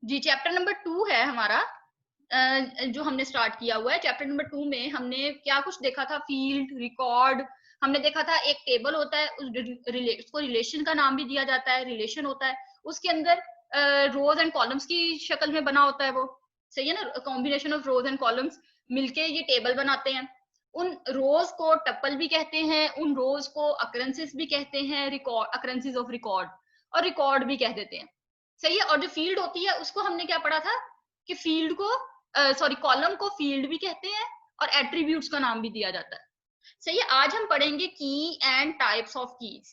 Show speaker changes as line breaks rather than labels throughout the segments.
जी, chapter number 2 है हमारा, जो हमने स्टार्ट किया हुआ है। चैप्टर नंबर 2 में हमने क्या कुछ देखा था, फील्ड, रिकॉर्ड, हमने देखा था एक टेबल होता है, उसको रिलेशन का नाम भी दिया जाता है, रिलेशन होता है, उसके अंदर रोज एंड कॉलम्स की शक्ल में बना होता है वो, सही है ना, combination of rose and columns मिलके ये टेबल बनाते हैं। उन रोज को टपल भी कहते हैं, उन रोज को अकरेंसेस भी कहते हैं, रिकॉर्ड, अकरेंसेस ऑफ रिकॉर्ड, और रिकॉर्ड भी कह देते हैं, सही है। और जो फील्ड होती है उसको हमने क्या पढ़ा था कि फील्ड को, सॉरी, कॉलम को फील्ड भी कहते हैं और एट्रीब्यूट्स का नाम भी दिया जाता है, सही है। आज हम पढ़ेंगे की एंड टाइप्स ऑफ कीज।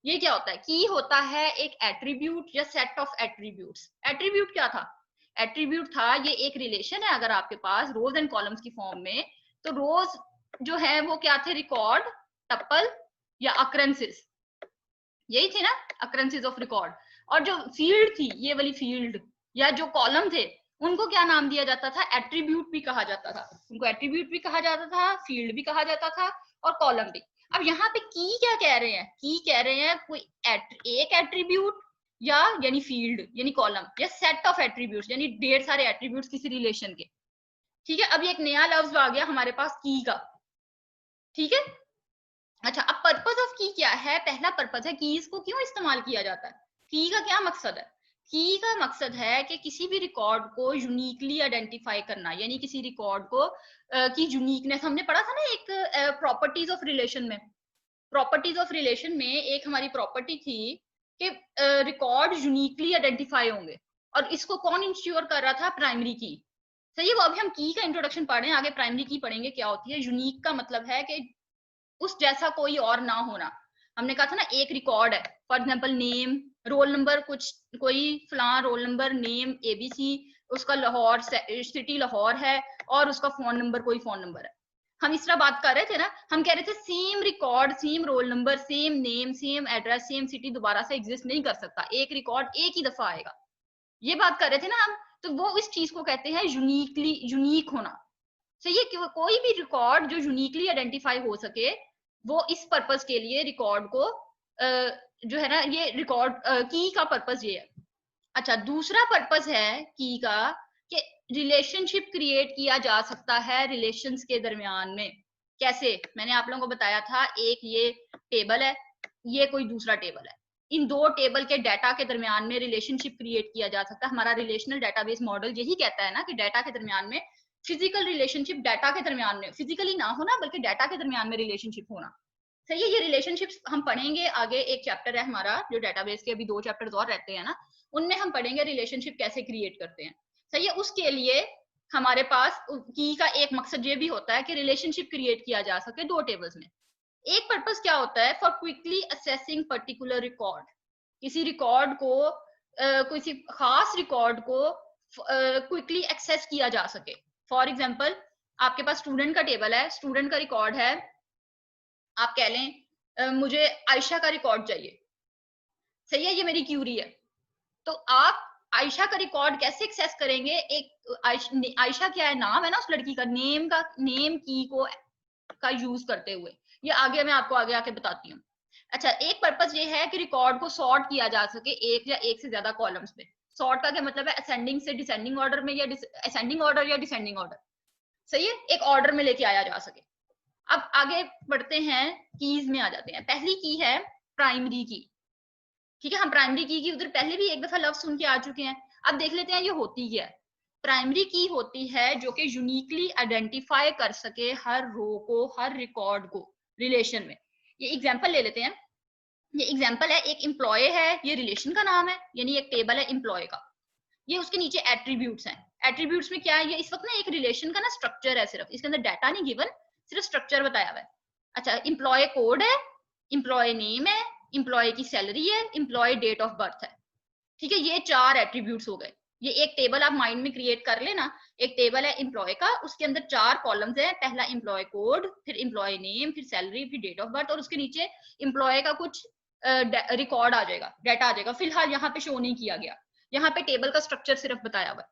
ये क्या होता है? की होता है एक एट्रीब्यूट या सेट ऑफ एट्रीब्यूट्स। एट्रीब्यूट क्या था? एट्रीब्यूट था, ये एक रिलेशन है अगर आपके पास रोज एंड कॉलम्स की फॉर्म में, तो रोज जो है वो क्या थे? रिकॉर्ड, टपल या अक्रेंसेस, यही थे ना, अकरेंसेस ऑफ रिकॉर्ड। और जो फील्ड थी, ये वाली फील्ड या जो कॉलम थे, उनको क्या नाम दिया जाता था? एट्रीब्यूट भी कहा जाता था, उनको एट्रीब्यूट भी कहा जाता था, फील्ड भी कहा जाता था, और कॉलम भी। अब यहाँ पे की क्या कह रहे हैं? की कह रहे हैं कोई एक एट्रीब्यूट या यानी फील्ड यानी कॉलम, या सेट ऑफ एट्रीब्यूट्स यानी ढेर सारे एट्रीब्यूट्स किसी रिलेशन के, ठीक है। अब एक नया लफ्ज आ गया हमारे पास की का, ठीक है। अच्छा, अब पर्पस ऑफ की क्या है? पहला पर्पस है कीज को क्यों इस्तेमाल किया जाता है। की का क्या मकसद है? की का मकसद है कि किसी भी रिकॉर्ड को यूनिकली आइडेंटिफाई करना, यानी किसी रिकॉर्ड को की यूनिकनेस, हमने पढ़ा था ना एक प्रॉपर्टीज ऑफ रिलेशन में। प्रॉपर्टीज ऑफ रिलेशन में एक हमारी प्रॉपर्टी थी कि रिकॉर्ड यूनिकली आइडेंटिफाई होंगे, और इसको कौन इंश्योर कर रहा था? प्राइमरी की, सही है। वो अभी हम की का इंट्रोडक्शन पढ़ रहे हैं, आगे प्राइमरी की पढ़ेंगे क्या होती है। यूनिक का मतलब है कि उस जैसा कोई और ना होना। हमने कहा था ना एक रिकॉर्ड है, for example name, roll number, कुछ कोई फलां रोल नंबर, नेम एबीसी, उसका लाहौर सिटी लाहौर है, और उसका फोन नंबर कोई फोन नंबर है। हम इस तरह बात कर रहे थे ना, हम कह रहे थे same record, same roll number, same name, same address, same city दोबारा से एग्जिस्ट नहीं कर सकता, एक रिकॉर्ड एक ही दफा आएगा, ये बात कर रहे थे ना हम। तो वो इस चीज को कहते हैं यूनिकली, यूनिक होना, सही है। कि कोई भी रिकॉर्ड जो यूनिकली आइडेंटिफाई हो सके, वो इस पर्पस के लिए रिकॉर्ड को जो है ना, ये रिकॉर्ड की का पर्पस ये है। अच्छा, दूसरा पर्पस है की का कि रिलेशनशिप क्रिएट किया जा सकता है रिलेशंस के दरमियान में। कैसे? मैंने आप लोगों को बताया था, एक ये टेबल है, ये कोई दूसरा टेबल है, इन दो टेबल के डाटा के दरमियान में रिलेशनशिप क्रिएट किया जा सकता है। हमारा रिलेशनल डाटाबेस मॉडल यही कहता है ना कि डाटा के दरमियान में फिजिकल रिलेशनशिप, डाटा के दरमियान में फिजिकली ना होना बल्कि डाटा के दरमियान में रिलेशनशिप होना, सही है। ये रिलेशनशिप्स हम पढ़ेंगे आगे, एक चैप्टर है हमारा जो डाटाबेस के, अभी 2 चैप्टर्स और रहते हैं ना, उनमें हम पढ़ेंगे रिलेशनशिप कैसे क्रिएट करते हैं, सही है। उसके लिए हमारे पास की का एक मकसद ये भी होता है कि रिलेशनशिप क्रिएट किया जा सके दो टेबल्स में। एक पर्पस क्या होता है? For quickly assessing particular record, किसी रिकॉर्ड को किसी खास रिकॉर्ड को क्विकली एक्सेस किया जा सके। फॉर एग्जाम्पल, आपके पास स्टूडेंट का टेबल है, स्टूडेंट का रिकॉर्ड है, आप कह लें मुझे आयशा का रिकॉर्ड चाहिए, सही है, ये मेरी क्यूरी है। तो आप आयशा का रिकॉर्ड कैसे एक्सेस करेंगे? एक आयशा क्या है, नाम है ना उस लड़की का, नेम का, नेम की को का यूज करते हुए, ये आगे मैं आपको आगे आके बताती हूँ। अच्छा, एक पर्पस ये है कि रिकॉर्ड को सॉर्ट किया जा सके एक या एक से ज्यादा कॉलम्स में। सॉर्ट का क्या मतलब है? असेंडिंग से डिसेंडिंग ऑर्डर में, या असेंडिंग ऑर्डर या डिसेंडिंग ऑर्डर, सही है, एक ऑर्डर में लेके आया जा सके। अब आगे बढ़ते हैं, कीज में आ जाते हैं। पहली की है प्राइमरी की, ठीक है। हम प्राइमरी की उधर पहले भी एक दफा लफ्ज सुन के आ चुके हैं। अब देख लेते हैं ये होती क्या है। प्राइमरी की होती है जो कि यूनिकली आइडेंटिफाई कर सके हर रो को, हर रिकॉर्ड को रिलेशन में। ये एग्जांपल ले लेते हैं। ये एग्जांपल है, एक एम्प्लॉय है, ये रिलेशन का नाम है, यानी एक टेबल है एम्प्लॉय का, ये उसके नीचे एट्रीब्यूट्स हैं। एट्रीब्यूट्स में क्या है? ये इस वक्त ना एक रिलेशन का ना स्ट्रक्चर है, सिर्फ इसके अंदर डाटा नहीं गिवन, सिर्फ स्ट्रक्चर बताया हुआ है। अच्छा, एम्प्लॉय कोड है, एम्प्लॉय नेम है, एम्प्लॉय की सैलरी है, एम्प्लॉय डेट ऑफ बर्थ है, ठीक है। ये 4 एट्रीब्यूट्स हो गए। ये एक टेबल आप माइंड में क्रिएट कर लेना। एक टेबल है एम्प्लॉय का, उसके अंदर 4 कॉलम्स है, पहला एम्प्लॉय कोड, फिर एम्प्लॉय नेम, फिर सैलरी, फिर डेट ऑफ बर्थ, और उसके नीचे एम्प्लॉय का कुछ रिकॉर्ड आ जाएगा, डाटा आ जाएगा। फिलहाल यहाँ पे शो नहीं किया गया, यहाँ पे टेबल का स्ट्रक्चर सिर्फ बताया हुआ।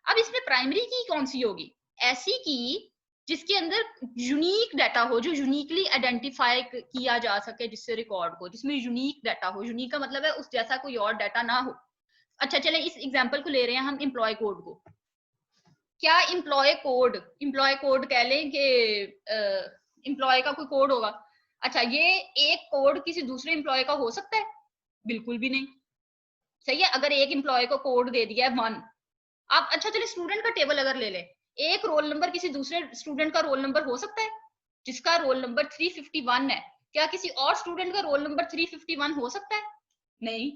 अब इसमें प्राइमरी की कौन सी होगी? ऐसी की जिसके अंदर यूनिक डाटा हो, जो यूनिकली आइडेंटिफाई किया जा सके जिससे रिकॉर्ड को, जिसमें यूनिक डाटा हो। यूनिक का मतलब है उस जैसा कोई और डाटा ना हो, अच्छा चले इस एग्जाम्पल को ले रहे हैं हम एम्प्लॉय कोड को। क्या एम्प्लॉय कोड कह लें कि एम्प्लॉय का कोई कोड होगा? अच्छा, ये एक कोड किसी दूसरे एम्प्लॉय का हो सकता है? बिल्कुल भी नहीं। सही है, अगर एक एम्प्लॉय को कोड दे दिया है 1, आप अच्छा चलिए स्टूडेंट का टेबल अगर ले लें, एक रोल नंबर किसी दूसरे स्टूडेंट का रोल नंबर हो सकता है? जिसका रोल नंबर 351 है, क्या किसी और स्टूडेंट का रोल नंबर 351 हो सकता है? नहीं,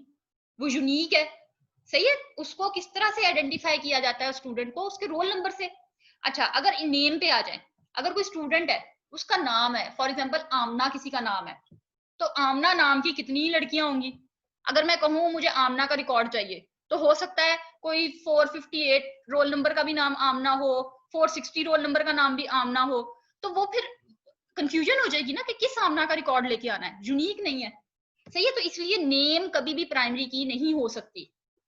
वो यूनिक है। सही है, उसको किस तरह से आइडेंटिफाई किया जाता है स्टूडेंट को? उसके रोल नंबर से। अच्छा, अगर नेम पे आ जाए, अगर कोई स्टूडेंट है, उसका नाम है फॉर एग्जाम्पल आमना, किसी का नाम है, तो आमना नाम की कितनी लड़कियां होंगी? अगर मैं कहूं मुझे आमना का रिकॉर्ड चाहिए, तो हो सकता है कोई 458 रोल नंबर का भी नाम आमना हो, 460 रोल नंबर का नाम भी आमना हो, तो वो फिर कंफ्यूजन हो जाएगी ना कि किस आमना का रिकॉर्ड लेके आना है, यूनिक नहीं है। सही है, तो इसलिए नेम कभी भी प्राइमरी की नहीं हो सकती,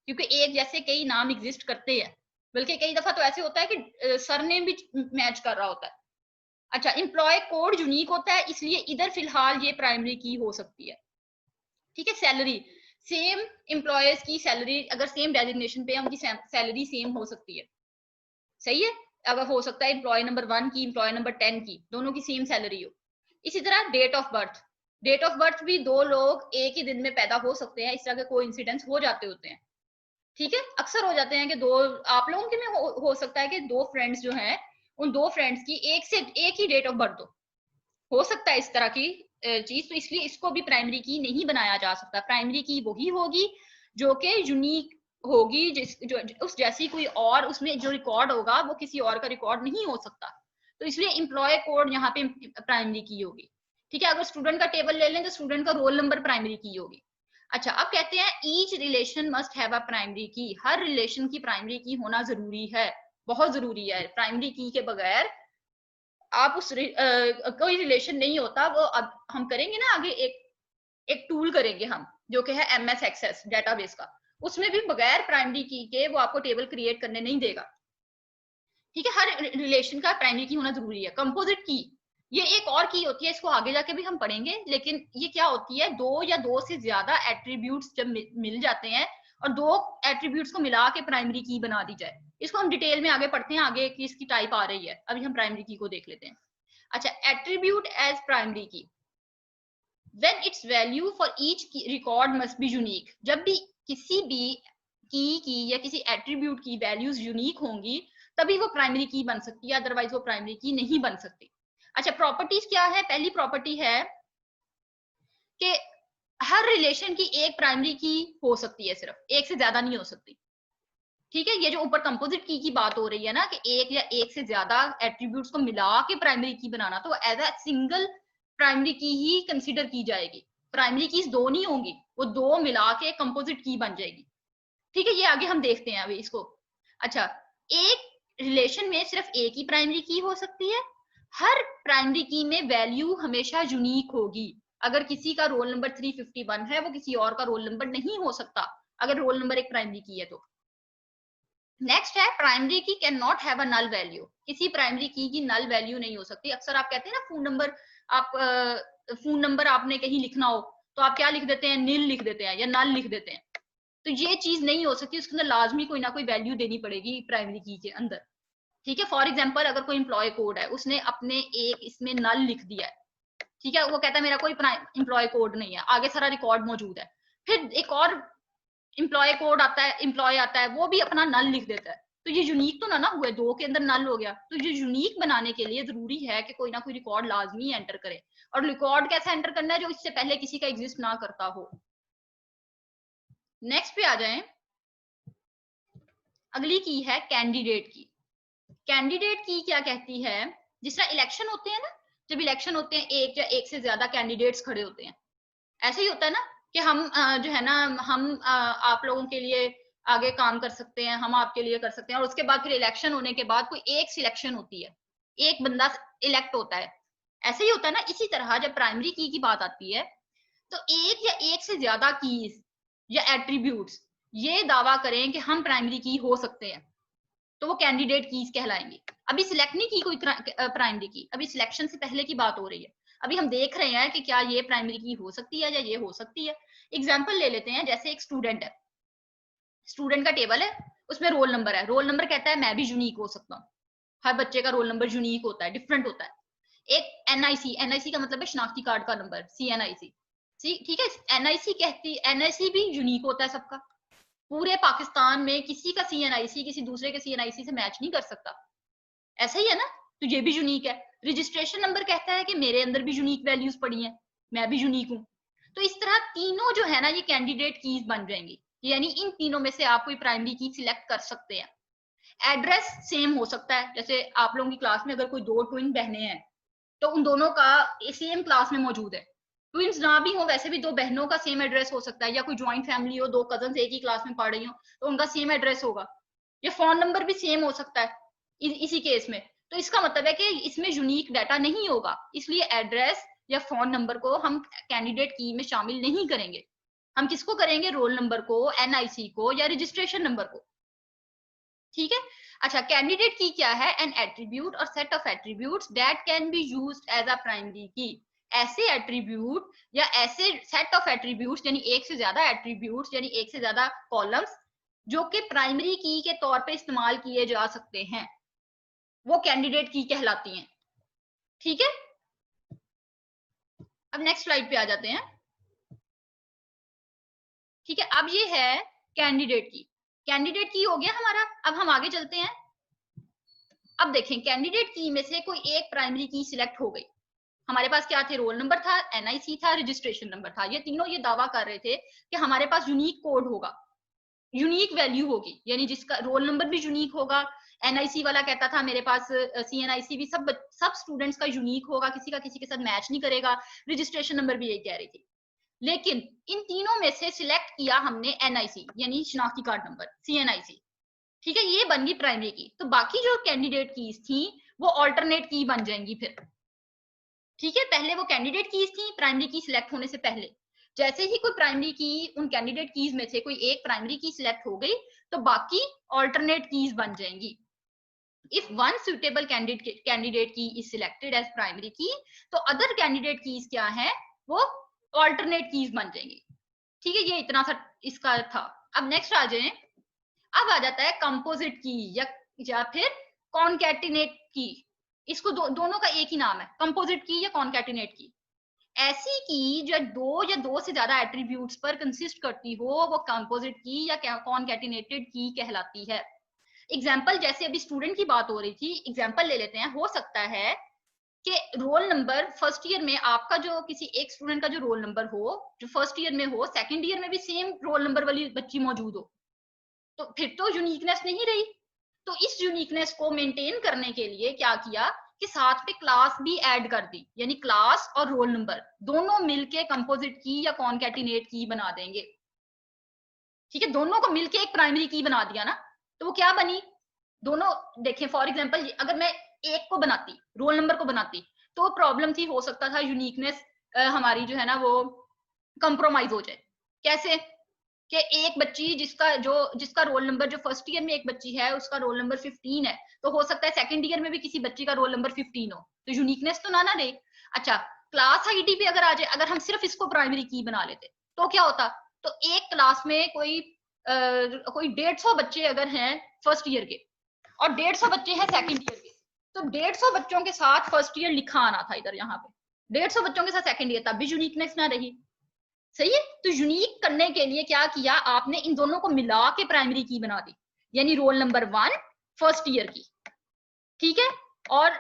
क्योंकि एक जैसे कई नाम एग्जिस्ट करते हैं, बल्कि कई दफा तो ऐसे होता है कि सरनेम भी मैच कर रहा होता है। अच्छा, एम्प्लॉय कोड यूनिक होता है, इसलिए इधर फिलहाल ये प्राइमरी की हो सकती है। ठीक है, सैलरी, सेम एम्प्लॉयज की सैलरी अगर सेम डेजिग्नेशन पे है, उनकी सैलरी सेम हो सकती है। सही है, अगर हो सकता है एम्प्लॉय नंबर 1 की, एम्प्लॉय नंबर 10 की, दोनों की सेम सैलरी हो। इसी तरह date of birth, date of birth भी दो लोग एक ही दिन में पैदा हो सकते हैं, इस तरह के कोइंसिडेंस हो जाते होते हैं। ठीक है, अक्सर हो जाते हैं कि दो, आप लोगों के में हो सकता है कि दो फ्रेंड्स जो हैं, उन दो फ्रेंड्स की एक से एक ही डेट ऑफ बर्थ हो सकता है इस तरह की चीज, तो इसलिए इसको भी प्राइमरी की नहीं बनाया जा सकता। प्राइमरी की वही होगी जो कि यूनिक होगी, जो उस जैसी कोई और उसमें जो रिकॉर्ड होगा वो किसी और का रिकॉर्ड नहीं हो सकता, तो इसलिए एम्प्लॉय कोड यहाँ पे प्राइमरी की होगी। ठीक है, अगर स्टूडेंट का टेबल ले लें तो स्टूडेंट का रोल नंबर प्राइमरी की होगी। अच्छा, अब कहते हैं each relation must have a primary की, हर रिलेशन की प्राइमरी की होना जरूरी है, बहुत जरूरी है। प्राइमरी की के बगैर आप उस कोई रिलेशन नहीं होता। वो अब हम करेंगे ना आगे, एक टूल करेंगे हम जो कि है एमएस एक्सेस डेटाबेस का, उसमें भी बगैर प्राइमरी की के वो आपको टेबल क्रिएट करने नहीं देगा। ठीक है, हर रिलेशन का प्राइमरी की होना जरूरी है। कंपोजिट की, ये एक और की होती है, इसको आगे जाके भी हम पढ़ेंगे, लेकिन ये क्या होती है, दो या दो से ज्यादा एट्रीब्यूट्स जब मिल जाते हैं और दो एट्रीब्यूट्स को मिला के प्राइमरी की बना दी जाए, इसको हम डिटेल में आगे पढ़ते हैं, आगे की इसकी टाइप आ रही है, अभी हम प्राइमरी की को देख लेते हैं। अच्छा, एट्रीब्यूट एज प्राइमरी की, when its value for each record must be unique, जब भी किसी भी की या किसी एट्रीब्यूट की वैल्यूज यूनिक होंगी तभी वो प्राइमरी की बन सकती है, अदरवाइज वो प्राइमरी की नहीं बन सकती। अच्छा, प्रॉपर्टीज क्या है? पहली प्रॉपर्टी है कि हर रिलेशन की एक प्राइमरी की हो सकती है, सिर्फ एक से ज्यादा नहीं हो सकती। ठीक है, ये जो ऊपर कंपोजिट की बात हो रही है ना कि एक या एक से ज्यादा एट्रीब्यूट्स को मिला के प्राइमरी की बनाना, तो एज अ सिंगल प्राइमरी की ही कंसीडर की जाएगी। प्राइमरी कीज दो नहीं होंगी, वो दो मिला के कंपोजिट की बन जाएगी। ठीक है, ये आगे हम देखते हैं अभी इसको। अच्छा, एक रिलेशन में सिर्फ एक ही प्राइमरी की हो सकती है, हर प्राइमरी की में वैल्यू हमेशा यूनिक होगी। अगर किसी का रोल नंबर 351 है, वो किसी और का रोल नंबर नहीं हो सकता अगर रोल नंबर एक प्राइमरी की है तो। नेक्स्ट है primary key can not have a null value, किसी प्राइमरी की नल वैल्यू नहीं हो सकती। अक्सर आप कहते हैं ना फोन नंबर, आप फोन नंबर आपने कहीं लिखना हो तो आप क्या लिख देते हैं, नील लिख देते हैं या नल लिख देते हैं, तो ये चीज नहीं हो सकती, उसके अंदर लाजमी कोई ना कोई वैल्यू देनी पड़ेगी प्राइमरी की के अंदर। ठीक है, फॉर एग्जाम्पल अगर कोई एम्प्लॉय कोड है, उसने अपने एक इसमें नल लिख दिया है, ठीक है, वो कहता है मेरा कोई एम्प्लॉय कोड नहीं है, आगे सारा रिकॉर्ड मौजूद है, फिर एक और एम्प्लॉय कोड आता है, एम्प्लॉय आता है, वो भी अपना नल लिख देता है, तो ये यूनिक तो ना हुए, दो के अंदर नल हो गया। तो ये यूनिक बनाने के लिए जरूरी है कि कोई ना कोई रिकॉर्ड लाजमी एंटर करे, और रिकॉर्ड कैसे एंटर करना है, जो इससे पहले किसी का एग्जिस्ट ना करता हो। नेक्स्ट पे आ जाए, अगली की है कैंडिडेट की। कैंडिडेट की क्या कहती है, जिस तरह इलेक्शन होते हैं ना, जब इलेक्शन होते हैं एक या एक से ज्यादा कैंडिडेट्स खड़े होते हैं, ऐसे ही होता है ना कि हम जो है ना, हम आप लोगों के लिए आगे काम कर सकते हैं, हम आपके लिए कर सकते हैं, और उसके बाद फिर इलेक्शन होने के बाद कोई एक सिलेक्शन होती है, एक बंदा इलेक्ट होता है। ऐसे ही होता है ना, इसी तरह जब प्राइमरी की बात आती है तो एक या एक से ज्यादा कीज या एट्रीब्यूट्स ये दावा करें कि हम प्राइमरी की हो सकते हैं, तो वो कैंडिडेट कीज कहलाएंगी। अभी सिलेक्ट नहीं की कोई प्राइमरी की, अभी सिलेक्शन से पहले की बात हो रही है, अभी हम देख रहे हैं कि क्या ये प्राइमरी की हो सकती है या ये हो सकती है। एग्जाम्पल ले लेते हैं, जैसे एक स्टूडेंट है, स्टूडेंट का टेबल है, उसमें रोल नंबर है, रोल नंबर कहता है मैं भी यूनिक हो सकता हूँ, हर बच्चे का रोल नंबर यूनिक होता है, डिफरेंट होता है। एक एनआईसी, एनआईसी का मतलब है शनाख्ती कार्ड का नंबर, सीएनआईसी, ठीक है। एनआईसी कहती, एनआईसी भी यूनिक होता है सबका, पूरे पाकिस्तान में किसी का सीएनआईसी किसी दूसरे के सीएनआईसी से मैच नहीं कर सकता, ऐसा ही है ना, तो ये भी यूनिक है। रजिस्ट्रेशन नंबर कहता है कि मेरे अंदर भी यूनिक वैल्यूज पड़ी हैं, मैं भी यूनिक हूं। तो इस तरह तीनों जो है ना ये कैंडिडेट कीज बन जाएंगी, यानी इन तीनों में से आप कोई प्राइमरी की सिलेक्ट कर सकते हैं। एड्रेस सेम हो सकता है, जैसे आप लोगों की क्लास में अगर कोई दो ट्विन बहनें हैं तो उन दोनों का सेम क्लास में मौजूद है, ट्विंस ना भी हो वैसे भी दो बहनों का सेम एड्रेस हो सकता है, या कोई ज्वाइंट फैमिली हो, दो कजन एक ही क्लास में पढ़ रही हो तो उनका सेम एड्रेस होगा, या फोन नंबर भी सेम हो सकता है इसी केस में। तो इसका मतलब है कि इसमें यूनिक डाटा नहीं होगा, इसलिए एड्रेस या फोन नंबर को हम कैंडिडेट की में शामिल नहीं करेंगे। हम किसको करेंगे, रोल नंबर को, एनआईसी को, या रजिस्ट्रेशन नंबर को, ठीक है। अच्छा, कैंडिडेट की क्या है, एन एट्रीब्यूट और set of attributes that can be used as a primary key, ऐसे एट्रीब्यूट या ऐसे सेट ऑफ एट्रीब्यूट्स, यानी एक से ज्यादा एट्रीब्यूट्स, यानी एक से ज्यादा कॉलम्स जो कि प्राइमरी की के तौर पे इस्तेमाल किए जा सकते हैं, वो कैंडिडेट की कहलाती हैं, ठीक है। अब नेक्स्ट स्लाइड पे आ जाते हैं, ठीक है। अब ये है कैंडिडेट की, कैंडिडेट की हो गया हमारा। अब हम आगे चलते हैं। अब देखें, कैंडिडेट की में से कोई एक प्राइमरी की सिलेक्ट हो गई, हमारे पास क्या थे, रोल नंबर था, एनआईसी था, रजिस्ट्रेशन नंबर था, ये तीनों ये दावा कर रहे थे कि हमारे पास यूनिक कोड होगा, यूनिक वैल्यू होगी, यानी जिसका रोल नंबर भी यूनिक होगा, एनआईसी वाला कहता था मेरे पास सीएनआईसी भी सब स्टूडेंट्स का यूनिक होगा, किसी का किसी के साथ मैच नहीं करेगा, रजिस्ट्रेशन नंबर भी यही कह रही थी। लेकिन इन तीनों में से सिलेक्ट किया हमने एनआईसी, यानी शनाख्ती कार्ड नंबर, सीएनआईसी, ठीक है, ये बन गई प्राइमरी की। तो बाकी जो कैंडिडेट कीज थी वो ऑल्टरनेट की बन जाएंगी फिर, ठीक है। पहले वो कैंडिडेट कीज थी प्राइमरी की सिलेक्ट होने से पहले, जैसे ही कोई प्राइमरी की उन कैंडिडेट कीज में से कोई एक प्राइमरी की सिलेक्ट हो गई तो बाकी ऑल्टरनेट कीज बन जाएंगी। इफ वन सुटेबल कैंडिडेट की इज सिलेक्टेड एज प्राइमरी की, तो अदर कैंडिडेट कीज क्या है, वो ऑल्टरनेट कीज बन जाएंगी, ठीक है। ये इतना सा इसका था। अब नेक्स्ट आ जाए, अब आ जाता है कंपोजिट की या फिर कॉनकैटिनेट की। इसको दोनों का एक ही नाम है, कंपोजिट की या कॉनकैटिनेट की। ऐसी की जो दो से ज्यादा एट्रीब्यूट्स पर कंसिस्ट करती हो वो कंपोजिट की या कॉनकैटिनेटेड की कहलाती है। एग्जाम्पल, जैसे अभी स्टूडेंट की बात हो रही थी, एग्जाम्पल ले लेते हैं। हो सकता है कि रोल नंबर फर्स्ट ईयर में आपका जो किसी एक स्टूडेंट का जो रोल नंबर हो जो फर्स्ट ईयर में हो, सेकंड ईयर में भी सेम रोल नंबर वाली बच्ची मौजूद हो, तो फिर तो यूनिकनेस नहीं रही। तो इस यूनिकनेस को मेंटेन करने के लिए क्या किया कि साथ पे क्लास भी ऐड कर दी, यानी क्लास और रोल नंबर दोनों मिलके कंपोजिट की या कॉनकैटिनेट की बना देंगे, ठीक है। दोनों को मिलके एक प्राइमरी की बना दिया ना, तो वो क्या बनी, दोनों देखें, फॉर एग्जांपल अगर मैं एक को बनाती, रोल नंबर को बनाती, तो प्रॉब्लम थी, हो सकता था यूनिकनेस हमारी जो है ना वो कंप्रोमाइज हो जाए। कैसे कि एक बच्ची जिसका रोल नंबर जो फर्स्ट ईयर में एक बच्ची है उसका रोल नंबर 15 है, तो हो सकता है सेकंड ईयर में भी किसी बच्ची का रोल नंबर 15 हो, तो यूनिकनेस तो ना रहे। अच्छा, क्लास आईडी भी अगर आ जाए, अगर हम सिर्फ इसको प्राइमरी की बना लेते तो क्या होता, तो एक क्लास में कोई 150 बच्चे अगर हैं फर्स्ट ईयर के और 150 बच्चे हैं सेकंड ईयर के, तो 150 बच्चों के साथ फर्स्ट ईयर लिखा आना था इधर, यहाँ पे 150 बच्चों के साथ सेकंड ईयर, तब भी यूनिकनेस ना रही, सही है। तो यूनिक करने के लिए क्या किया आपने, इन दोनों को मिला के प्राइमरी की बना दी, यानी रोल नंबर 1 फर्स्ट ईयर की, ठीक है, और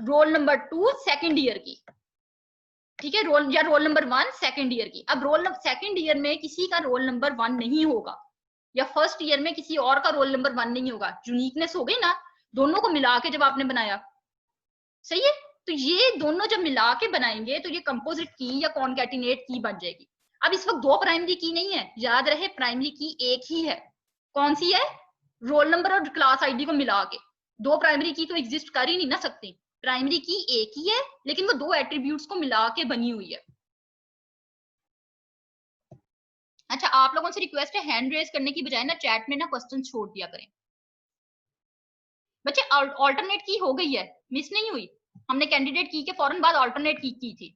रोल नंबर 2 सेकंड ईयर की, ठीक है, रोल नंबर 1 सेकंड ईयर की। अब रोल सेकंड ईयर में किसी का रोल नंबर 1 नहीं होगा, या फर्स्ट ईयर में किसी और का रोल नंबर 1 नहीं होगा, यूनिकनेस हो गई ना, दोनों को मिला के जब आपने बनाया, सही है। तो ये दोनों जब मिला के बनाएंगे तो ये कंपोजिट की या कॉनकैटिनेट की बन जाएगी। अब इस वक्त दो प्राइमरी की नहीं है, याद रहे प्राइमरी की एक ही है, कौन सी है, रोल नंबर और क्लास आईडी को मिला के। दो प्राइमरी की तो एग्जिस्ट कर ही नहीं ना सकती, प्राइमरी की एक ही है लेकिन वो दो एट्रीब्यूट्स को मिला के बनी हुई है। अच्छा, आप लोगों से रिक्वेस्ट है हैंड रेज करने की बजाय ना चैट में ना क्वेश्चन छोड़ दिया करें बच्चे। ऑल्टरनेट की हो गई है, मिस नहीं हुई, हमने कैंडिडेट की के फौरन बाद ऑल्टरनेट की थी।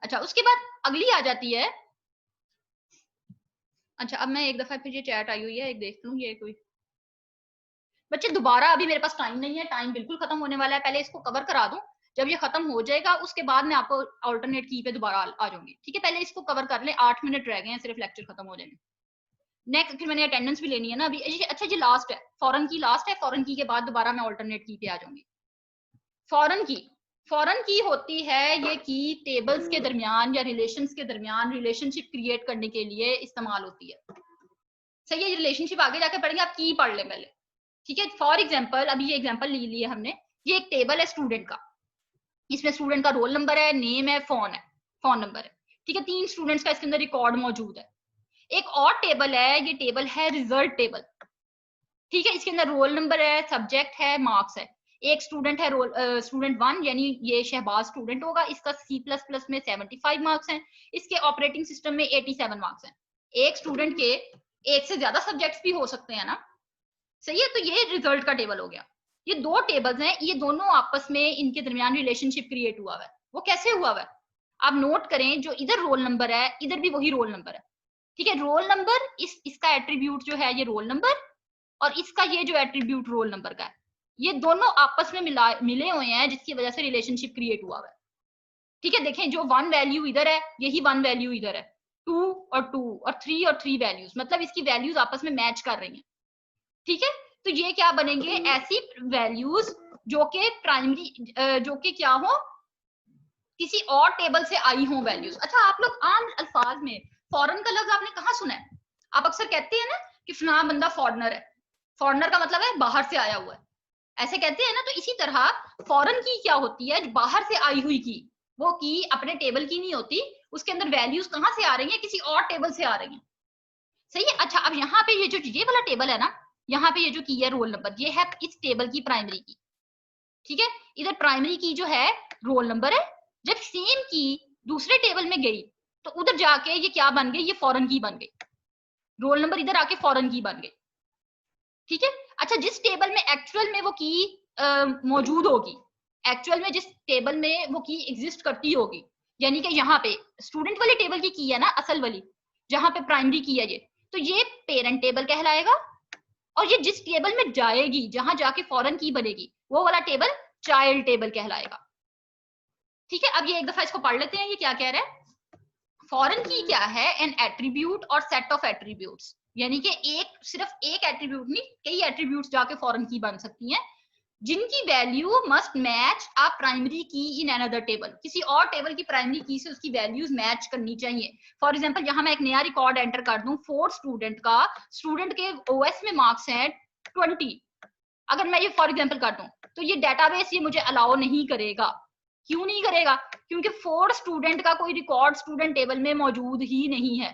अच्छा, उसके बाद अगली आ जाती है, अच्छा, अब मैं एक दफा फिर ये चैट आई हुई है, एक देख लूं ये कोई बच्चे दोबारा। अभी मेरे पास टाइम नहीं है, टाइम बिल्कुल खत्म होने वाला है, पहले इसको कवर करा दूं। जब ये खत्म हो जाएगा उसके बाद मैं आपको अल्टरनेट की पे दोबारा आ जाऊंगी, ठीक है? पहले इसको कवर कर ले, 8 मिनट रह गए हैं सिर्फ लेक्चर खत्म हो जाने। नेक्स्ट फिर मैंने अटेंडेंस भी लेनी है ना अभी। अच्छा जी लास्ट है, फॉरेन की लास्ट है, फॉरेन की के बाद दोबारा मैं अल्टरनेट की पे आ जाऊंगी। फॉरेन की, फॉरेन की होती है ये की टेबल्स के दरमियान या रिलेशंस के दरमियान रिलेशनशिप क्रिएट करने के लिए इस्तेमाल होती है। सही है, ये रिलेशनशिप आगे जाके पढ़ेंगे, आप की पढ़ लें पहले, ठीक है? फॉर एग्जाम्पल, अभी ये एग्जाम्पल ले लिया हमने, ये एक टेबल है स्टूडेंट का, इसमें स्टूडेंट का रोल नंबर है, नेम है, फोन नंबर है, ठीक है? 3 स्टूडेंट्स का इसके अंदर रिकॉर्ड मौजूद है। एक और टेबल है, ये टेबल है रिजल्ट टेबल, ठीक है? इसके अंदर रोल नंबर है, सब्जेक्ट है, मार्क्स है। एक स्टूडेंट है रोल स्टूडेंट 1, यानी ये शहबाज स्टूडेंट होगा, इसका C++ में 75 मार्क्स हैं, इसके ऑपरेटिंग सिस्टम में 87 मार्क्स हैं। एक स्टूडेंट के एक से ज्यादा सब्जेक्ट्स भी हो सकते हैं ना, सही है? तो ये रिजल्ट का टेबल हो गया। ये दो टेबल्स हैं, ये दोनों आपस में इनके दरमियान रिलेशनशिप क्रिएट हुआ है। वो कैसे हुआ है आप नोट करें, जो इधर रोल नंबर है इधर भी वही रोल नंबर है, ठीक है? रोल नंबर इसका एट्रीब्यूट जो है ये रोल नंबर, और इसका ये जो एट्रीब्यूट रोल नंबर का है, ये दोनों आपस में मिले हुए हैं, जिसकी वजह से रिलेशनशिप क्रिएट हुआ है, ठीक है? देखें, जो 1 वैल्यू इधर है यही 1 वैल्यू इधर है, 2 और 2 और 3 और 3 वैल्यूज, मतलब इसकी वैल्यूज आपस में मैच कर रही हैं, ठीक है? तो ये क्या बनेंगे, ऐसी वैल्यूज जो कि प्राइमरी जो कि क्या हो, किसी और टेबल से आई हो वैल्यूज। अच्छा, आप लोग आम अल्फाज में फॉरेन का लफ्ज आपने कहाँ सुना है? आप अक्सर कहते हैं ना कि फलाना बंदा फॉरेनर है, फॉरेनर का मतलब है बाहर से आया हुआ है, ऐसे कहते हैं ना? तो इसी तरह फॉरेन की क्या होती है, बाहर से आई हुई की, वो की अपने टेबल की नहीं होती, उसके अंदर वैल्यूज कहाँ से आ रही है, किसी और टेबल से आ रही है, सही है? अच्छा, अब यहाँ पे ये वाला टेबल है ना, यहाँ पे ये जो की है रोल नंबर, ये है इस टेबल की प्राइमरी की, ठीक है? इधर प्राइमरी की जो है रोल नंबर है। जब सेम की दूसरे टेबल में गई तो उधर जाके ये क्या बन गई, ये फॉरेन की बन गई, रोल नंबर इधर आके फॉरेन की बन गई, ठीक है? अच्छा, जिस टेबल में एक्चुअल में वो की मौजूद होगी, एक्चुअल में जिस टेबल में वो की एग्जिस्ट करती होगी, यानी कि यहाँ पे स्टूडेंट वाली टेबल की है ना, असल वाली जहां पे प्राइमरी की है ये, तो ये पेरेंट टेबल कहलाएगा। और ये जिस टेबल में जाएगी, जहां जाके फॉरेन की बनेगी, वो वाला टेबल चाइल्ड टेबल कहलाएगा, ठीक है? अब ये एक दफा इसको पढ़ लेते हैं, ये क्या कह रहा है। फॉरेन की क्या है, एन एट्रीब्यूट और सेट ऑफ एट्रीब्यूट्स, यानी कि एक सिर्फ एक एट्रीब्यूट नहीं, कई एट्रीब्यूट्स जाके फॉरेन की बन सकती हैं, जिनकी वैल्यू मस्ट मैच आ प्राइमरी की इन अनदर टेबल, किसी और टेबल की प्राइमरी की से उसकी वैल्यूज मैच करनी चाहिए। फॉर एग्जांपल, यहां मैं एक नया रिकॉर्ड एंटर कर दूं, 4 स्टूडेंट का, स्टूडेंट के ओएस में मार्क्स हैं 20, अगर मैं ये फॉर एग्जांपल कर दूं, तो ये डेटाबेस ये मुझे अलाउ नहीं करेगा। क्यों नहीं करेगा? क्योंकि 4 स्टूडेंट का कोई रिकॉर्ड स्टूडेंट टेबल में मौजूद ही नहीं है,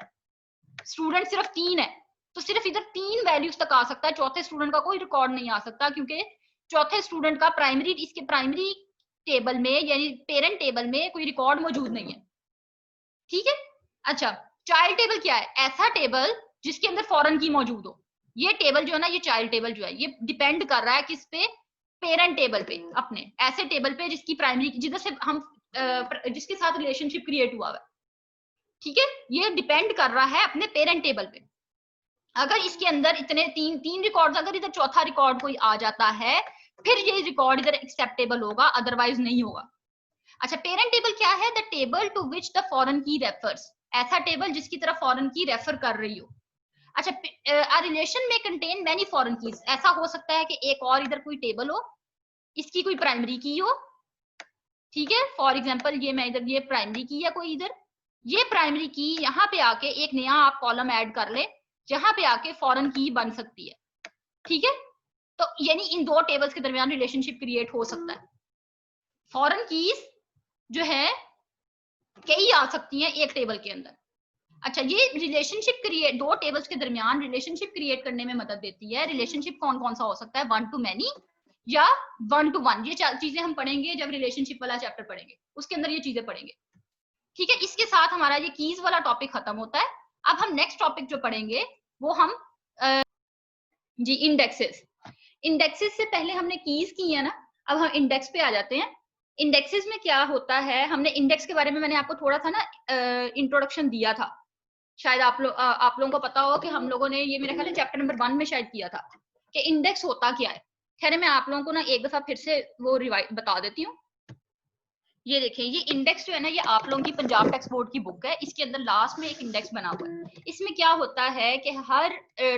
स्टूडेंट सिर्फ 3 है, तो सिर्फ इधर 3 वैल्यूज तक आ सकता है, चौथे स्टूडेंट का कोई रिकॉर्ड नहीं आ सकता, क्योंकि चौथे स्टूडेंट का प्राइमरी, इसके प्राइमरी टेबल में यानी पेरेंट टेबल में कोई रिकॉर्ड मौजूद नहीं है, ठीक है? अच्छा, चाइल्ड टेबल क्या है, ऐसा टेबल जिसके अंदर फॉरेन की मौजूद हो। ये टेबल जो है ना, ये चाइल्ड टेबल जो है, ये डिपेंड कर रहा है किस पे, पेरेंट टेबल पे, अपने ऐसे टेबल पे जिसकी प्राइमरी, जिधर से हम जिसके साथ रिलेशनशिप क्रिएट हुआ है, ठीक है? ये डिपेंड कर रहा है अपने पेरेंट टेबल पे। अगर इसके अंदर इतने तीन रिकॉर्ड, अगर इधर चौथा रिकॉर्ड कोई आ जाता है, फिर ये रिकॉर्ड इधर एक्सेप्टेबल होगा, अदरवाइज नहीं होगा। अच्छा, पेरेंट टेबल क्या है, the table to which the foreign key refers, ऐसा टेबल जिसकी तरफ फॉरेन की रेफर कर रही हो। अच्छा, a relation may contain many foreign keys, ऐसा हो सकता है कि एक और इधर कोई टेबल हो, इसकी कोई प्राइमरी की हो, ठीक है? फॉर एग्जांपल, ये मैं इधर, ये प्राइमरी की है कोई इधर, ये प्राइमरी की यहाँ पे आके एक नया आप कॉलम ऐड कर ले, जहां पे आके फॉरेन की बन सकती है, ठीक है? तो यानी इन दो टेबल्स के दरमियान रिलेशनशिप क्रिएट हो सकता है। फॉरेन कीज जो है कई आ सकती हैं एक टेबल के अंदर। अच्छा, ये रिलेशनशिप क्रिएट, दो टेबल्स के दरमियान रिलेशनशिप क्रिएट करने में मदद देती है। रिलेशनशिप कौन कौन सा हो सकता है, 1 to many या 1 to 1, ये चीजें हम पढ़ेंगे जब रिलेशनशिप वाला चैप्टर पढ़ेंगे, उसके अंदर ये चीजें पढ़ेंगे, ठीक है? इसके साथ हमारा ये कीज वाला टॉपिक खत्म होता है। अब हम नेक्स्ट टॉपिक जो पढ़ेंगे वो हम जी इंडेक्सेस। इंडेक्सेस से पहले हमने कीज की है ना, अब हम इंडेक्स पे आ जाते हैं। इंडेक्सेस में क्या होता है, हमने इंडेक्स के बारे में मैंने आपको थोड़ा सा ना इंट्रोडक्शन दिया था, शायद आप लोगों को पता हो कि हम लोगों ने ये मेरे ख्याल चैप्टर नंबर 1 में शायद किया था कि इंडेक्स होता क्या है। खैर मैं आप लोगों को ना एक दफा फिर से वो रिवाइज बता देती हूँ। ये देखें, ये इंडेक्स जो है ना, ये आप लोगों की पंजाब टेक्स्ट बोर्ड की बुक है, इसके अंदर लास्ट में एक इंडेक्स बना हुआ है। इसमें क्या होता है कि हर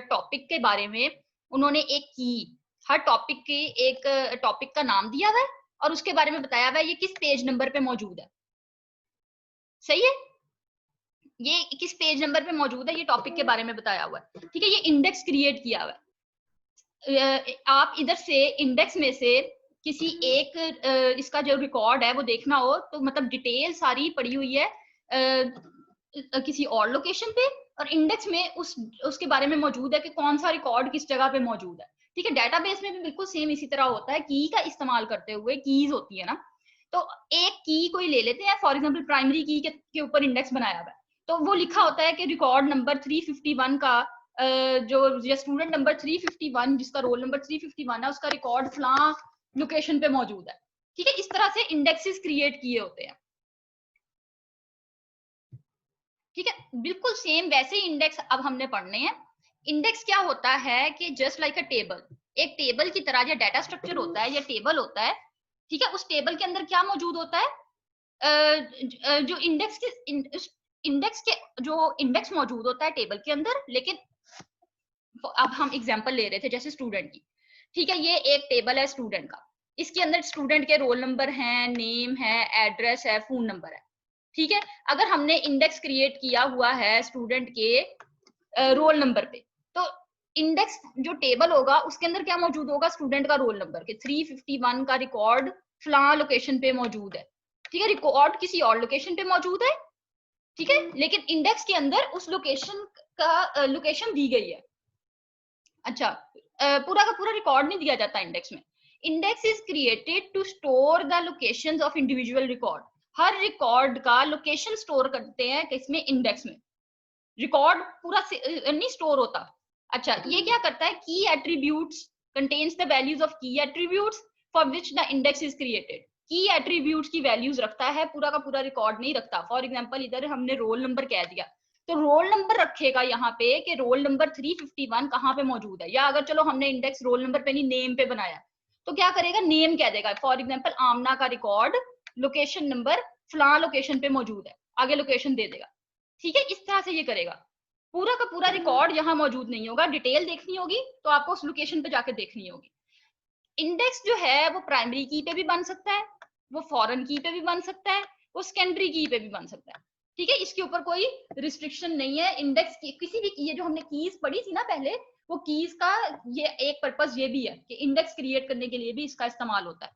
टॉपिक के बारे में उन्होंने एक की, हर टॉपिक की एक टॉपिक का नाम दिया हुआ है और उसके बारे में बताया हुआ है ये किस पेज नंबर पे मौजूद है। सही है, ये किस पेज नंबर पे मौजूद है ये टॉपिक के बारे में बताया हुआ है। ठीक है, ये इंडेक्स क्रिएट किया हुआ है। आप इधर से इंडेक्स में से किसी एक इसका जो रिकॉर्ड है वो देखना हो तो मतलब डिटेल सारी पड़ी हुई है किसी और लोकेशन पे, और इंडेक्स में उसके बारे में मौजूद है कि कौन सा रिकॉर्ड किस जगह पे मौजूद है। ठीक है, डेटाबेस में भी बिल्कुल सेम इसी तरह होता है, की का इस्तेमाल करते हुए, कीज होती है ना, तो एक की कोई ले लेते हैं, फॉर एग्जांपल प्राइमरी की के ऊपर इंडेक्स बनाया हुआ है, तो वो लिखा होता है कि रिकॉर्ड नंबर 351 का जो स्टूडेंट नंबर 351 जिसका रोल नंबर 351 है उसका रिकॉर्ड फलां लोकेशन पे मौजूद है। ठीक है, इस तरह से इंडेक्सेस क्रिएट किए होते हैं। ठीक है, बिल्कुल सेम वैसे ही इंडेक्स अब हमने पढ़ने हैं। इंडेक्स क्या होता है कि जस्ट लाइक अ टेबल, एक टेबल की तरह या डाटा स्ट्रक्चर होता है या टेबल होता है। ठीक है, उस टेबल के अंदर क्या मौजूद होता है, जो इंडेक्स के जो इंडेक्स मौजूद होता है टेबल के अंदर, लेकिन अब हम एग्जांपल ले रहे थे जैसे स्टूडेंट की। ठीक है, ये एक टेबल है स्टूडेंट का, इसके अंदर स्टूडेंट के रोल नंबर है, नेम है, एड्रेस है, फोन नंबर है। ठीक है, अगर हमने इंडेक्स क्रिएट किया हुआ है स्टूडेंट के रोल नंबर पे, तो इंडेक्स जो टेबल होगा उसके अंदर क्या मौजूद होगा, स्टूडेंट का रोल नंबर के 351 का रिकॉर्ड फलां लोकेशन पे मौजूद है। ठीक है, रिकॉर्ड किसी और लोकेशन पे मौजूद है। ठीक है, लेकिन इंडेक्स के अंदर उस लोकेशन का लोकेशन दी गई है। अच्छा, पूरा का पूरा रिकॉर्ड नहीं दिया जाता इंडेक्स में। Index is created to store the locations of individual record. हर रिकॉर्ड का लोकेशन स्टोर करते हैं किसमें, इंडेक्स में। रिकॉर्ड पूरा नहीं स्टोर होता। अच्छा, ये क्या करता है, key attributes contains the values of key attributes for which the index is created. Key attributes की वैल्यूज रखता है, पूरा का पूरा रिकॉर्ड नहीं रखता। फॉर एग्जांपल इधर हमने रोल नंबर कह दिया, तो रोल नंबर रखेगा यहाँ पे कि रोल नंबर 351 कहाँ पे मौजूद है। या अगर चलो हमने इंडेक्स रोल नंबर पे नहीं नेम पे बनाया, तो क्या करेगा, नेम कह देगा। फॉर एग्जांपल आमना का रिकॉर्ड लोकेशन नंबर फलां लोकेशन पे मौजूद है, आगे लोकेशन दे देगा। ठीक है, इस तरह से ये करेगा। पूरा का पूरा रिकॉर्ड यहाँ मौजूद नहीं होगा। डिटेल देखनी होगी तो आपको उस लोकेशन पे जाके देखनी होगी। इंडेक्स जो है वो प्राइमरी की पे भी बन सकता है, वो फॉरेन की पे भी बन सकता है, वो सेकेंडरी की पे भी बन सकता है। ठीक है, इसके ऊपर कोई रिस्ट्रिक्शन नहीं है। इंडेक्स की किसी भी की, जो हमने कीज पढ़ी थी ना पहले, वो कीज का ये एक पर्पस ये भी है कि इंडेक्स क्रिएट करने के लिए भी इसका इस्तेमाल होता है।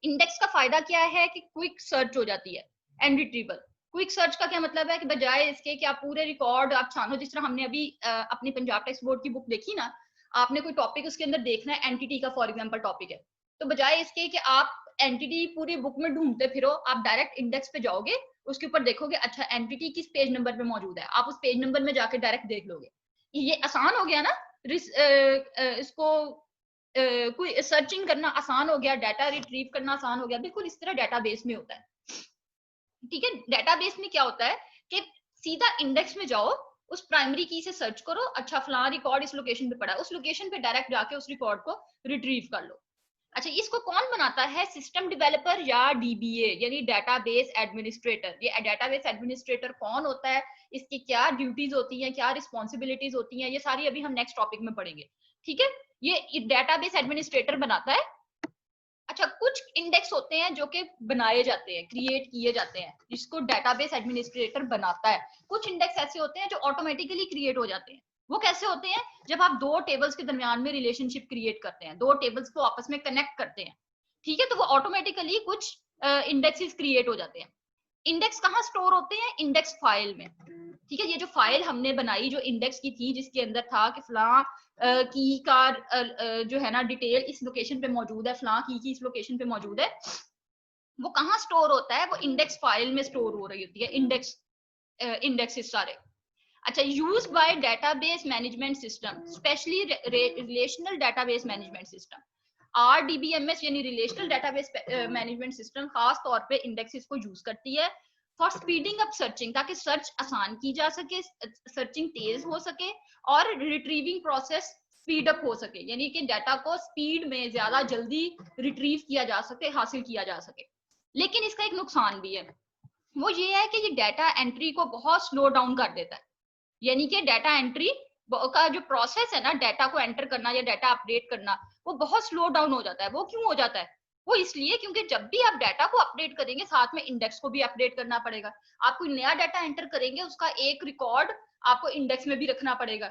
इंडेक्स का फायदा क्या है कि क्विक सर्च हो जाती है एंड रिट्रीवल। क्विक सर्च का क्या मतलब है कि बजाय इसके कि आप पूरे रिकॉर्ड आप छानो, जिस तरह हमने अभी अपनी पंजाब टेक्स्ट बोर्ड की बुक देखी ना, आपने कोई टॉपिक उसके अंदर देखना है, एंटिटी का फॉर एग्जांपल टॉपिक है, तो बजाय इसके कि आप एंटिटी पूरी बुक में ढूंढते फिरो, आप डायरेक्ट इंडेक्स पे जाओगे, उसके ऊपर देखोगे अच्छा एंटिटी किस पेज नंबर पे मौजूद है, आप उस पेज नंबर में जाके डायरेक्ट देख लोगे। ये आसान हो गया ना, इसको कोई सर्चिंग करना आसान हो गया, डाटा रिट्रीव करना आसान हो गया। बिल्कुल इस तरह डेटाबेस में होता है। ठीक है, डेटाबेस में क्या होता है कि सीधा इंडेक्स में जाओ, उस प्राइमरी की से सर्च करो, अच्छा फलां रिकॉर्ड इस लोकेशन पे पड़ा है, उस लोकेशन पे डायरेक्ट जाके उस रिकॉर्ड को रिट्रीव कर लो। अच्छा, इसको कौन बनाता है, सिस्टम डेवलपर या डीबीए यानी डेटाबेस एडमिनिस्ट्रेटर। ये डेटाबेस एडमिनिस्ट्रेटर कौन होता है, इसकी क्या ड्यूटीज होती हैं, क्या रिस्पॉन्सिबिलिटीज होती हैं, ये सारी अभी हम नेक्स्ट टॉपिक में पढ़ेंगे। ठीक है, ये डेटाबेस एडमिनिस्ट्रेटर बनाता है। अच्छा, कुछ इंडेक्स होते हैं जो कि बनाए जाते हैं, क्रिएट किए जाते हैं, जिसको डेटाबेस एडमिनिस्ट्रेटर बनाता है। कुछ इंडेक्स ऐसे होते हैं जो ऑटोमेटिकली क्रिएट हो जाते हैं। वो कैसे होते हैं, जब आप दो टेबल्स के दरमियान में रिलेशनशिप क्रिएट करते हैं, दो टेबल्स को आपस में कनेक्ट करते हैं। ठीक है, तो वो ऑटोमेटिकली कुछ इंडेक्सेस क्रिएट हो जाते हैं। इंडेक्स कहाँ स्टोर होते हैं, इंडेक्स फाइल में। ठीक है, ये जो फाइल हमने बनाई जो इंडेक्स की थी, जिसके अंदर था कि फलां की का जो है ना डिटेल इस लोकेशन पे मौजूद है, फलां की इस लोकेशन पे मौजूद है, वो कहाँ स्टोर होता है, वो इंडेक्स फाइल में स्टोर हो रही होती है। इंडेक्सेस सारे। अच्छा, used by database management system, specially relational database management system. RDBMS यानी रिलेशनल डेटाबेस मैनेजमेंट सिस्टम खास तौर पे इंडेक्सेस को यूज करती है फॉर स्पीडिंग अप सर्चिंग, ताकि सर्च आसान की जा सके, सर्चिंग तेज हो सके और रिट्रीविंग प्रोसेस स्पीड अप हो सके, यानी कि डाटा को स्पीड में ज्यादा जल्दी रिट्रीव किया जा सके, हासिल किया जा सके। लेकिन इसका एक नुकसान भी है, वो ये है कि ये डाटा एंट्री को बहुत स्लो डाउन कर देता है, यानी कि डाटा एंट्री का जो प्रोसेस है ना, डाटा को एंटर करना या डाटा अपडेट करना, वो बहुत स्लो डाउन हो जाता है। वो क्यों हो जाता है? वो इसलिए क्योंकि जब भी आप डाटा को अपडेट करेंगे, साथ में इंडेक्स को भी अपडेट करना पड़ेगा। आप कोई नया डाटा एंटर करेंगे, उसका एक रिकॉर्ड आपको इंडेक्स में भी रखना पड़ेगा।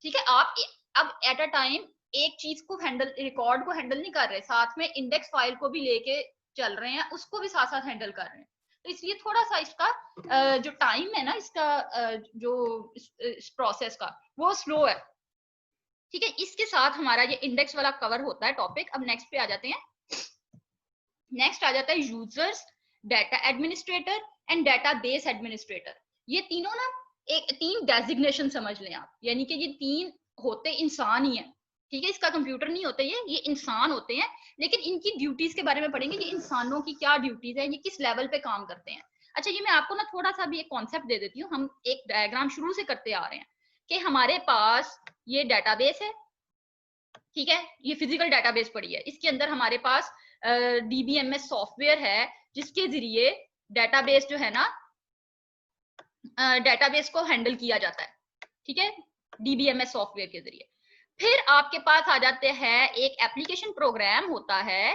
ठीक है, आप अब एट अ टाइम एक चीज को हैंडल, रिकॉर्ड को हैंडल नहीं कर रहे, साथ में इंडेक्स फाइल को भी लेके चल रहे हैं, उसको भी साथ साथ हैंडल कर रहे हैं। तो इसलिए थोड़ा सा इसका जो टाइम है ना, इसका जो इस प्रोसेस का, वो स्लो है। ठीक है, इसके साथ हमारा ये इंडेक्स वाला कवर होता है टॉपिक। अब नेक्स्ट पे आ जाते हैं। नेक्स्ट आ जाता है users, data administrator and database administrator. ये तीनों ना एक तीन डेजिग्नेशन समझ लें आप, यानी कि ये तीन होते इंसान ही है। ठीक है, इसका कंप्यूटर नहीं होते, ये इंसान होते हैं। लेकिन इनकी ड्यूटीज के बारे में पढ़ेंगे, ये इंसानों की क्या ड्यूटीज है, ये किस लेवल पे काम करते हैं। अच्छा, ये मैं आपको ना थोड़ा सा भी एक कॉन्सेप्ट दे देती हूँ। हम एक डायग्राम शुरू से करते आ रहे हैं कि हमारे पास ये डाटाबेस है। ठीक है, ये फिजिकल डाटाबेस पड़ी है, इसके अंदर हमारे पास डीबीएमएस सॉफ्टवेयर है, जिसके जरिए डाटाबेस जो है ना, डाटाबेस को हैंडल किया जाता है। ठीक है, डीबीएमएस सॉफ्टवेयर के जरिए। फिर आपके पास आ जाते हैं, एक एप्लीकेशन प्रोग्राम होता है।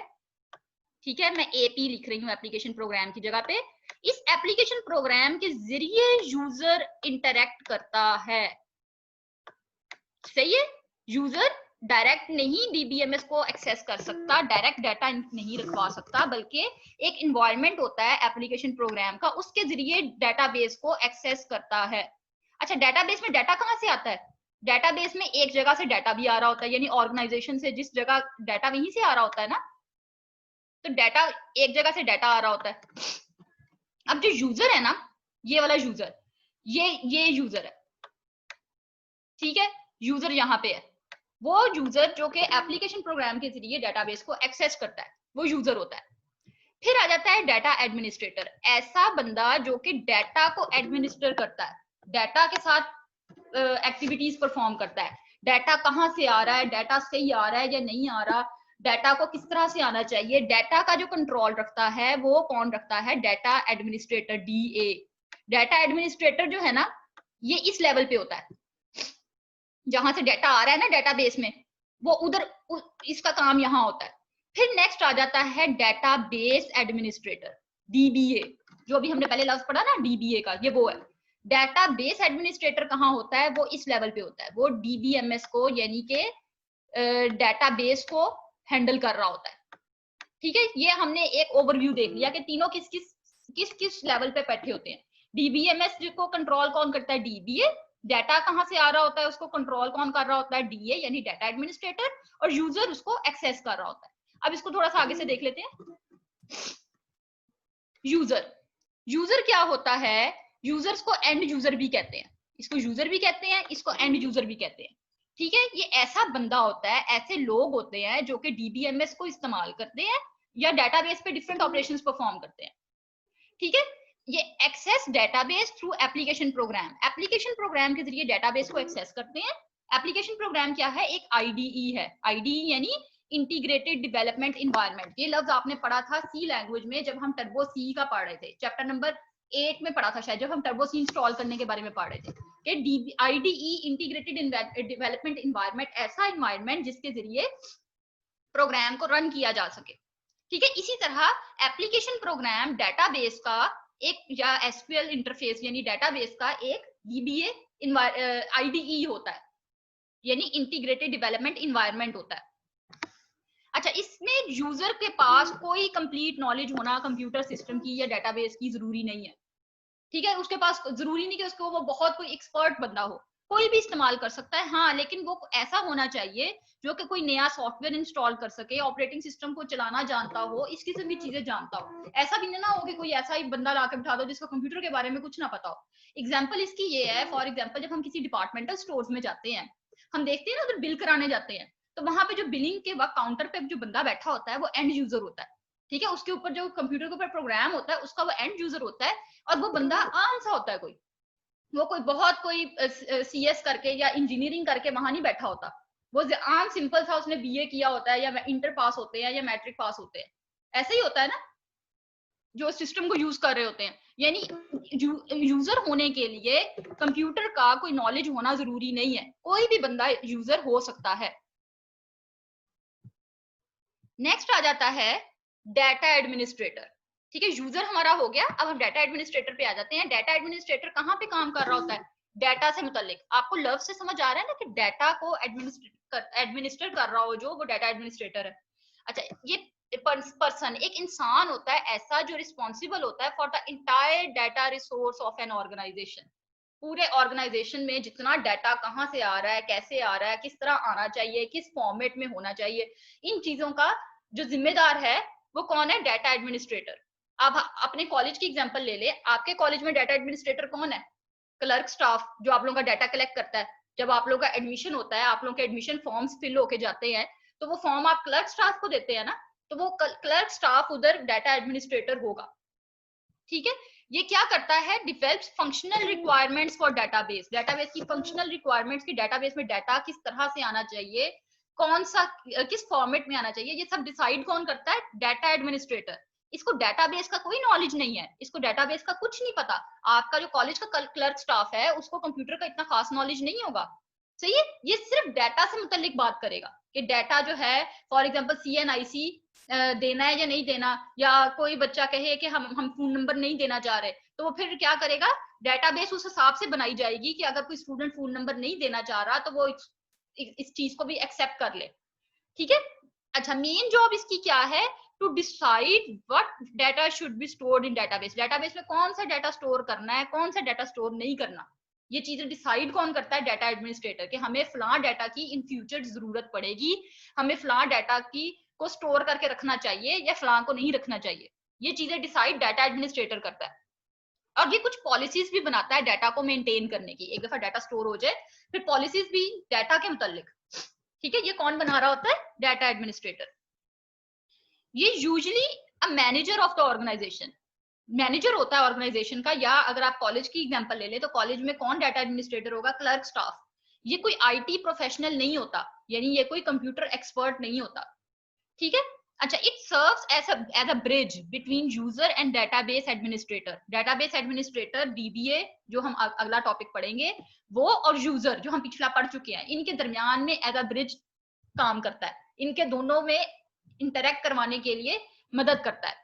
ठीक है, मैं एपी लिख रही हूँ एप्लीकेशन प्रोग्राम की जगह पे। इस एप्लीकेशन प्रोग्राम के जरिए यूजर इंटरेक्ट करता है। सही है, यूजर डायरेक्ट नहीं डीबीएमएस को एक्सेस कर सकता, डायरेक्ट डाटा नहीं रखवा सकता, बल्कि एक इन्वायरमेंट होता है एप्लीकेशन प्रोग्राम का, उसके जरिए डाटाबेस को एक्सेस करता है। अच्छा, डाटाबेस में डाटा कहाँ से आता है? डाटाबेस में एक जगह से डाटा भी आ रहा होता है, यानी ऑर्गेनाइजेशन से जिस जगह डाटा, वहीं से आ रहा होता है ना। तो डाटा, एक जगह से डाटा आ रहा होता है। अब जो यूजर है ना, ये वाला यूजर, ये यूजर है। ठीक है, यूजर यहाँ पे है। वो यूजर जो कि एप्लीकेशन प्रोग्राम के जरिए डाटाबेस को एक्सेस करता है, वो यूजर होता है। फिर आ जाता है डाटा एडमिनिस्ट्रेटर, ऐसा बंदा जो कि डाटा को एडमिनिस्टर करता है, डाटा के साथ एक्टिविटीज परफॉर्म करता है। डाटा कहाँ से आ रहा है, डाटा सही आ रहा है या नहीं आ रहा, डाटा को किस तरह से आना चाहिए, डाटा का जो कंट्रोल रखता है वो कौन रखता है? Data administrator, DA. Data administrator जो है ना, ये इस लेवल पे होता है, जहां से डाटा आ रहा है ना डेटाबेस में, वो उधर इसका काम यहाँ होता है। फिर नेक्स्ट आ जाता है डेटाबेस एडमिनिस्ट्रेटर, डीबीए। जो भी हमने पहले लफ्ज पढ़ा ना डीबीए का, ये वो है। डेटाबेस एडमिनिस्ट्रेटर कहाँ होता है? वो इस लेवल पे होता है, वो डीबीएमएस को, यानी कि डेटाबेस को हैंडल कर रहा होता है। ठीक है, ये हमने एक ओवरव्यू देख लिया कि तीनों किस किस लेवल पे बैठे होते हैं। डीबीएमएस को कंट्रोल कौन करता है? डीबीए। डाटा कहां से आ रहा होता है, उसको कंट्रोल कौन कर रहा होता है? डीए, यानी डाटा एडमिनिस्ट्रेटर। और यूजर उसको एक्सेस कर रहा होता है। अब इसको थोड़ा सा आगे से देख लेते हैं। यूजर क्या होता है? यूजर्स को एंड यूजर भी कहते हैं, इसको यूजर भी कहते हैं, इसको एंड यूजर भी कहते हैं। ठीक है, ये ऐसा बंदा होता है, ऐसे लोग होते हैं जो कि डीबीएमएस को इस्तेमाल करते हैं या डाटाबेस पे डिफरेंट ऑपरेशंस परफॉर्म करते हैं। ठीक है, ये access database through application program, application program के जरिए डेटाबेस को एक्सेस करते हैं। एप्लीकेशन प्रोग्राम क्या है? एक आईडीई है। आईडीई यानी इंटीग्रेटेड डेवलपमेंट इन्वायरमेंट। ये लफ्ज आपने पढ़ा था सी लैंग्वेज में, जब हम टर्बो सी का पढ़ रहे थे, चैप्टर नंबर 8 में पढ़ा था शायद, जब हम टर्बो सी इंस्टॉल करने के बारे में पढ़ रहे थे कि आईडीई इंटीग्रेटेड डेवलपमेंट इन्वायरमेंट, ऐसा इन्वायरमेंट जिसके जरिए प्रोग्राम को रन किया जा सके। ठीक है, इसी तरह एप्लीकेशन प्रोग्राम डेटाबेस का एक, या एसक्यूएल इंटरफेस यानी डेटाबेस का एक डीबीए आईडीई होता है, यानी इंटीग्रेटेड डेवलपमेंट इन्वायरमेंट होता है। अच्छा, इसमें यूजर के पास कोई कंप्लीट नॉलेज होना कंप्यूटर सिस्टम की या डेटाबेस की जरूरी नहीं है। ठीक है, उसके पास जरूरी नहीं कि उसको वो बहुत कोई एक्सपर्ट बंदा हो, कोई भी इस्तेमाल कर सकता है। हाँ, लेकिन वो ऐसा होना चाहिए जो कि कोई नया सॉफ्टवेयर इंस्टॉल कर सके, ऑपरेटिंग सिस्टम को चलाना जानता हो, इस किस्म की चीजें जानता हो। ऐसा भी ना हो कि कोई ऐसा ही बंदा लाके बिठा दो जिसको कंप्यूटर के बारे में कुछ ना पता हो। एग्जाम्पल इसकी ये है, फॉर एग्जाम्पल जब हम किसी डिपार्टमेंटल स्टोर्स में जाते हैं, हम देखते हैं ना उधर बिल कराने जाते हैं, तो वहां पे जो बिलिंग के वक्त काउंटर पे जो बंदा बैठा होता है वो एंड यूजर होता है। ठीक है, उसके ऊपर जो कंप्यूटर के ऊपर प्रोग्राम होता है उसका वो एंड यूजर होता है, और वो बंदा आम सा होता है, कोई वो कोई बहुत कोई सीएस करके या इंजीनियरिंग करके वहां नहीं बैठा होता, वो आम सिंपल सा उसने बीए किया होता है, या इंटर पास होते हैं या मैट्रिक पास होते हैं, ऐसे ही होता है ना जो सिस्टम को यूज कर रहे होते हैं। यानी यूजर होने के लिए कंप्यूटर का कोई नॉलेज होना जरूरी नहीं है, कोई भी बंदा यूजर हो सकता है। नेक्स्ट आ जाता है डाटा एडमिनिस्ट्रेटर। ठीक है, यूजर हमारा हो गया, अब हम डाटा एडमिनिस्ट्रेटर पे आ जाते हैं। डाटा एडमिनिस्ट्रेटर कहाँ पे काम कर रहा होता है? डाटा से मुतालिक। आपको लव से समझ आ रहा है ना कि डाटा को एडमिनिस्टर कर रहा हो जो, वो डाटा एडमिनिस्ट्रेटर है। अच्छा, ये पर्सन एक इंसान होता है ऐसा जो रिस्पॉन्सिबल होता है for the entire data resource of an organisation. पूरे ऑर्गेनाइजेशन में जितना डाटा कहाँ से आ रहा है, कैसे आ रहा है, किस तरह आना चाहिए, किस फॉर्मेट में होना चाहिए, इन चीजों का जो जिम्मेदार है वो कौन है? Data administrator. अब अपने कॉलेज की एग्जांपल ले ले, आपके कॉलेज में डाटा एडमिनिस्ट्रेटर कौन है? क्लर्क स्टाफ, जो आप लोगों का डाटा कलेक्ट करता है। जब आप लोगों का एडमिशन होता है, आप लोगों के एडमिशन फॉर्म्स फिल होके जाते हैं, तो वो फॉर्म आप क्लर्क स्टाफ को देते हैं ना, तो वो क्लर्क स्टाफ उधर डाटा एडमिनिस्ट्रेटर होगा। ठीक है, ये क्या करता है? Develops functional requirements for database. Database की फंक्शनल रिक्वायरमेंट्स की, डाटाबेस में डाटा किस तरह से आना चाहिए, कौन सा किस फॉर्मेट में आना चाहिए, ये सब डिसाइड कौन करता है? Data administrator. इसको डाटाबेस का कोई नॉलेज नहीं है, इसको डाटाबेस का कुछ नहीं पता। आपका जो कॉलेज का क्लर्क स्टाफ है उसको कंप्यूटर का इतना खास नॉलेज नहीं होगा। सही है, ये सिर्फ डाटा से मुतालिक बात करेगा कि डाटा जो है, फॉर एग्जांपल सीएनआईसी देना है या नहीं देना, या कोई बच्चा कहे कि हम फोन नंबर नहीं देना चाह रहे, तो वो फिर क्या करेगा? डेटाबेस उस हिसाब से बनाई जाएगी कि अगर कोई स्टूडेंट फोन नंबर नहीं देना चाह रहा तो वो इस चीज को भी एक्सेप्ट कर ले। ठीक है, अच्छा, मेन जॉब इसकी क्या है? To decide what data should be stored in database. Database में कौन सा डाटा स्टोर करना है, कौन सा डाटा स्टोर नहीं करना, ये चीजें डिसाइड कौन करता है? Data administrator. कि हमें फलां डाटा की इन फ्यूचर जरूरत पड़ेगी, हमें फलां डाटा की को स्टोर करके रखना चाहिए या फलां को नहीं रखना चाहिए, ये चीजें डिसाइड डाटा एडमिनिस्ट्रेटर करता है। और ये कुछ पॉलिसीज भी बनाता है डाटा को मेंटेन करने की। एक दफा डाटा स्टोर हो जाए फिर पॉलिसीज भी डाटा के मुतालिक। ठीक है, ये कौन बना रहा होता है? Data administrator. ये usually a manager of the organization, manager होता है ऑर्गेनाइजेशन का। या अगर आप कॉलेज की एग्जांपल ले ले तो कॉलेज में कौन डाटा एडमिनिस्ट्रेटर होगा? Clerk staff. ये कोई आईटी प्रोफेशनल नहीं होता, यानी ये कोई कंप्यूटर एक्सपर्ट नहीं होता। ठीक है, अच्छा, it serves as a bridge between user and database administrator. Database administrator DBA जो हम अगला टॉपिक पढ़ेंगे, वो और यूजर जो हम पिछला पढ़ चुके हैं, इनके दरमियान में एज अ ब्रिज काम करता है, इनके दोनों में इंटरेक्ट करवाने के लिए मदद करता है।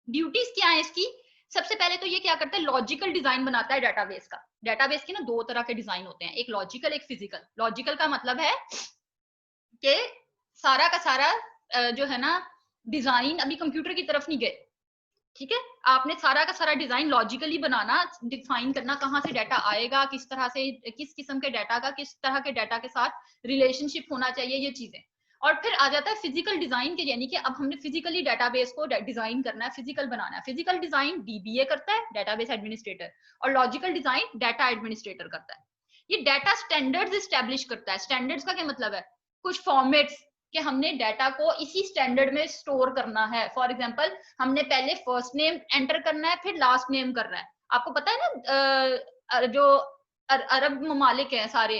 ड्यूटीज क्या है इसकी? सबसे पहले तो ये क्या करता है? लॉजिकल डिजाइन बनाता है डाटाबेस का। डाटाबेस की ना दो तरह के डिजाइन होते हैं, एक लॉजिकल एक फिजिकल। लॉजिकल का मतलब है कि सारा का सारा जो है ना डिजाइन अभी कंप्यूटर की तरफ नहीं गए। ठीक है, आपने सारा का सारा डिजाइन लॉजिकली बनाना, डिफाइन करना कहाँ से डाटा आएगा, किस तरह से, किस किस्म के डाटा का किस तरह के डाटा के साथ रिलेशनशिप होना चाहिए, ये चीजें। और फिर आ जाता है फिजिकल डिजाइन के, यानी कि अब हमने फिजिकली डाटाबेस को डिजाइन करना है, फिजिकल बनाना है। फिजिकल डिजाइन डीबीए करता है, डाटाबेस एडमिनिस्ट्रेटर, और लॉजिकल डिजाइन डाटा एडमिनिस्ट्रेटर करता है। ये डाटा स्टैंडर्ड्स एस्टेब्लिश करता है। स्टैंडर्ड्स का क्या मतलब है? कुछ फॉर्मेट्स कि हमने डाटा को इसी स्टैंडर्ड में स्टोर करना है। फॉर एग्जांपल, हमने पहले फर्स्ट नेम एंटर करना है, फिर लास्ट नेम करना है। आपको पता है ना जो अरब ममालिक हैं सारे,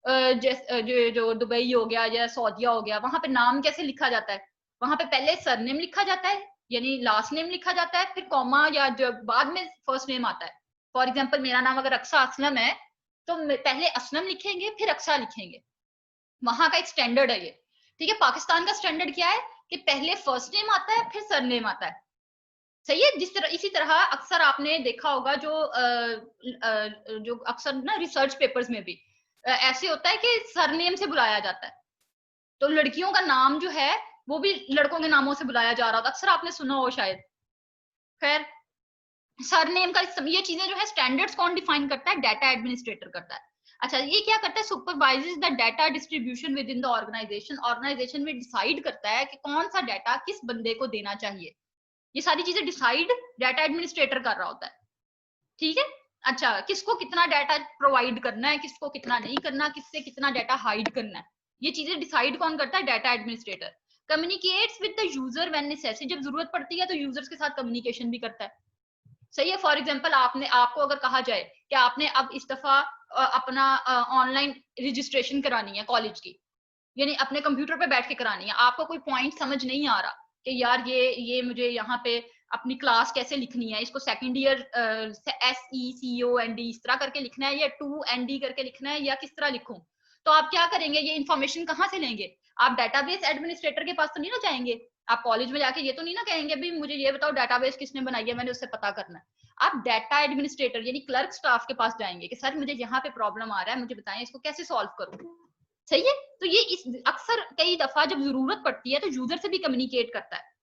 जो दुबई हो गया या सऊदीया हो गया, वहां पे नाम कैसे लिखा जाता है? वहां पे पहले सरनेम लिखा जाता है, यानी लास्ट नेम लिखा जाता है, फिर कॉमा या जो बाद में फर्स्ट नेम आता है। फॉर एग्जाम्पल, मेरा नाम अगर अक्सा असलम है तो पहले असलम लिखेंगे फिर अक्सा लिखेंगे। वहां का एक स्टैंडर्ड है ये। ठीक है, पाकिस्तान का स्टैंडर्ड क्या है कि पहले फर्स्ट नेम आता है फिर सरनेम आता है। सही है, जिस तरह इसी तरह अक्सर आपने देखा होगा जो अक्सर ना रिसर्च पेपर्स में भी ऐसे होता है कि सरनेम से बुलाया जाता है। तो लड़कियों का नाम जो है वो भी लड़कों के नामों से बुलाया जा रहा था, अक्सर आपने सुना हो शायद। खैर, सरनेम का ये चीजें जो है स्टैंडर्ड्स कौन डिफाइन करता है? डाटा एडमिनिस्ट्रेटर करता है। अच्छा, ये क्या करता है? Supervises the data distribution within the organisation. Organisation में डिसाइड करता है कि कौन सा डाटा किस बंदे को देना चाहिए। ये सारी चीजें डिसाइड डाटा एडमिनिस्ट्रेटर कर रहा होता है। ठीक है, अच्छा, किसको कितना डाटा प्रोवाइड करना है, किसको कितना नहीं करना, किससे कितना डाटा हाइड करना है, ये चीजें डिसाइड कौन करता है? Data administrator. Communicates with the user when necessary, जब जरूरत पड़ती है तो यूजर्स के साथ कम्युनिकेशन भी करता है। सही है। फॉर एग्जांपल आपको अगर कहा जाए कि आपने अब इस दफा अपना ऑनलाइन रजिस्ट्रेशन करानी है कॉलेज की, यानी अपने कंप्यूटर पे बैठ के करानी है, आपको कोई पॉइंट समझ नहीं आ रहा कि यार ये मुझे यहाँ पे अपनी क्लास कैसे लिखनी है, इसको सेकंड ईयर SECOND इस तरह करके लिखना है या 2ND करके लिखना है या किस तरह लिखूं, तो आप क्या करेंगे, ये इन्फॉर्मेशन कहाँ से लेंगे? आप डेटाबेस एडमिनिस्ट्रेटर के पास तो नहीं ना जाएंगे, आप कॉलेज में जाके ये तो नहीं ना कहेंगे भी मुझे ये बताओ डेटाबेस किसने बनाई है, मैंने उससे पता करना है। आप डाटा एडमिनिस्ट्रेटर यानी क्लर्क स्टाफ के पास जाएंगे कि सर मुझे यहाँ पे प्रॉब्लम आ रहा है, मुझे बताएं इसको कैसे सॉल्व करूं। सही है। तो ये अक्सर कई दफा जब जरूरत पड़ती है तो यूजर से भी कम्युनिकेट करता है।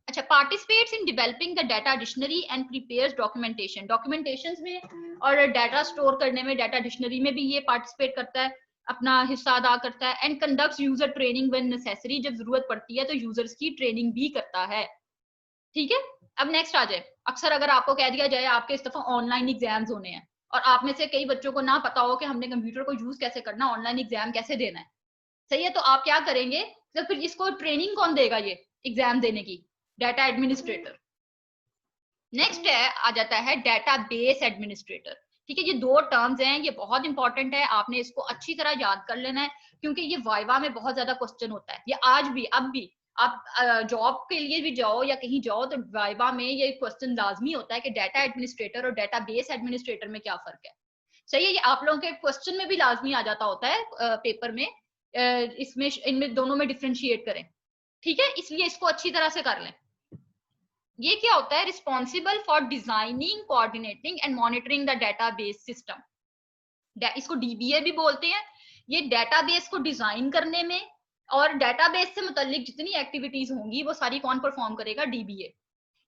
अच्छा, participates in developing the data dictionary and prepares documentation में और डाटा स्टोर करने में, डाटा डिक्शनरी में भी ये पार्टिसिपेट करता है, अपना हिस्सा अदा करता है। And conducts user training when necessary, जब जरूरत पड़ती है तो यूजर्स की ट्रेनिंग भी करता है। ठीक है। अब नेक्स्ट आ जाए, अक्सर अगर आपको कह दिया जाए आपके इस दफा ऑनलाइन एग्जाम्स होने हैं और आप में से कई बच्चों को ना पता हो कि हमने कंप्यूटर को यूज कैसे करना, ऑनलाइन एग्जाम कैसे देना है। सही है। तो आप क्या करेंगे, तो फिर इसको ट्रेनिंग कौन देगा ये एग्जाम देने की? Data administrator. नेक्स्ट है आ जाता है डेटाबेस एडमिनिस्ट्रेटर। ठीक है, ये दो टर्म्स हैं, ये बहुत इंपॉर्टेंट है, आपने इसको अच्छी तरह याद कर लेना है क्योंकि ये वाइवा में बहुत ज्यादा क्वेश्चन होता है। ये आज भी, अब भी आप जॉब के लिए भी जाओ या कहीं जाओ तो वाइवा में ये क्वेश्चन लाजमी होता है कि डाटा एडमिनिस्ट्रेटर और डाटाबेस एडमिनिस्ट्रेटर में क्या फर्क है। सही है। ये आप लोगों के क्वेश्चन में भी लाजमी आ जाता होता है पेपर में, इसमें इनमें दोनों में डिफ्रेंशिएट करें। ठीक है, इसलिए इसको अच्छी तरह से कर लें। ये क्या होता है, responsible for designing, coordinating and monitoring the database system, इसको DBA भी बोलते हैं। ये डेटाबेस को डिजाइन करने में और डेटाबेस से मुतालिक जितनी एक्टिविटीज होंगी वो सारी कौन परफॉर्म करेगा? DBA।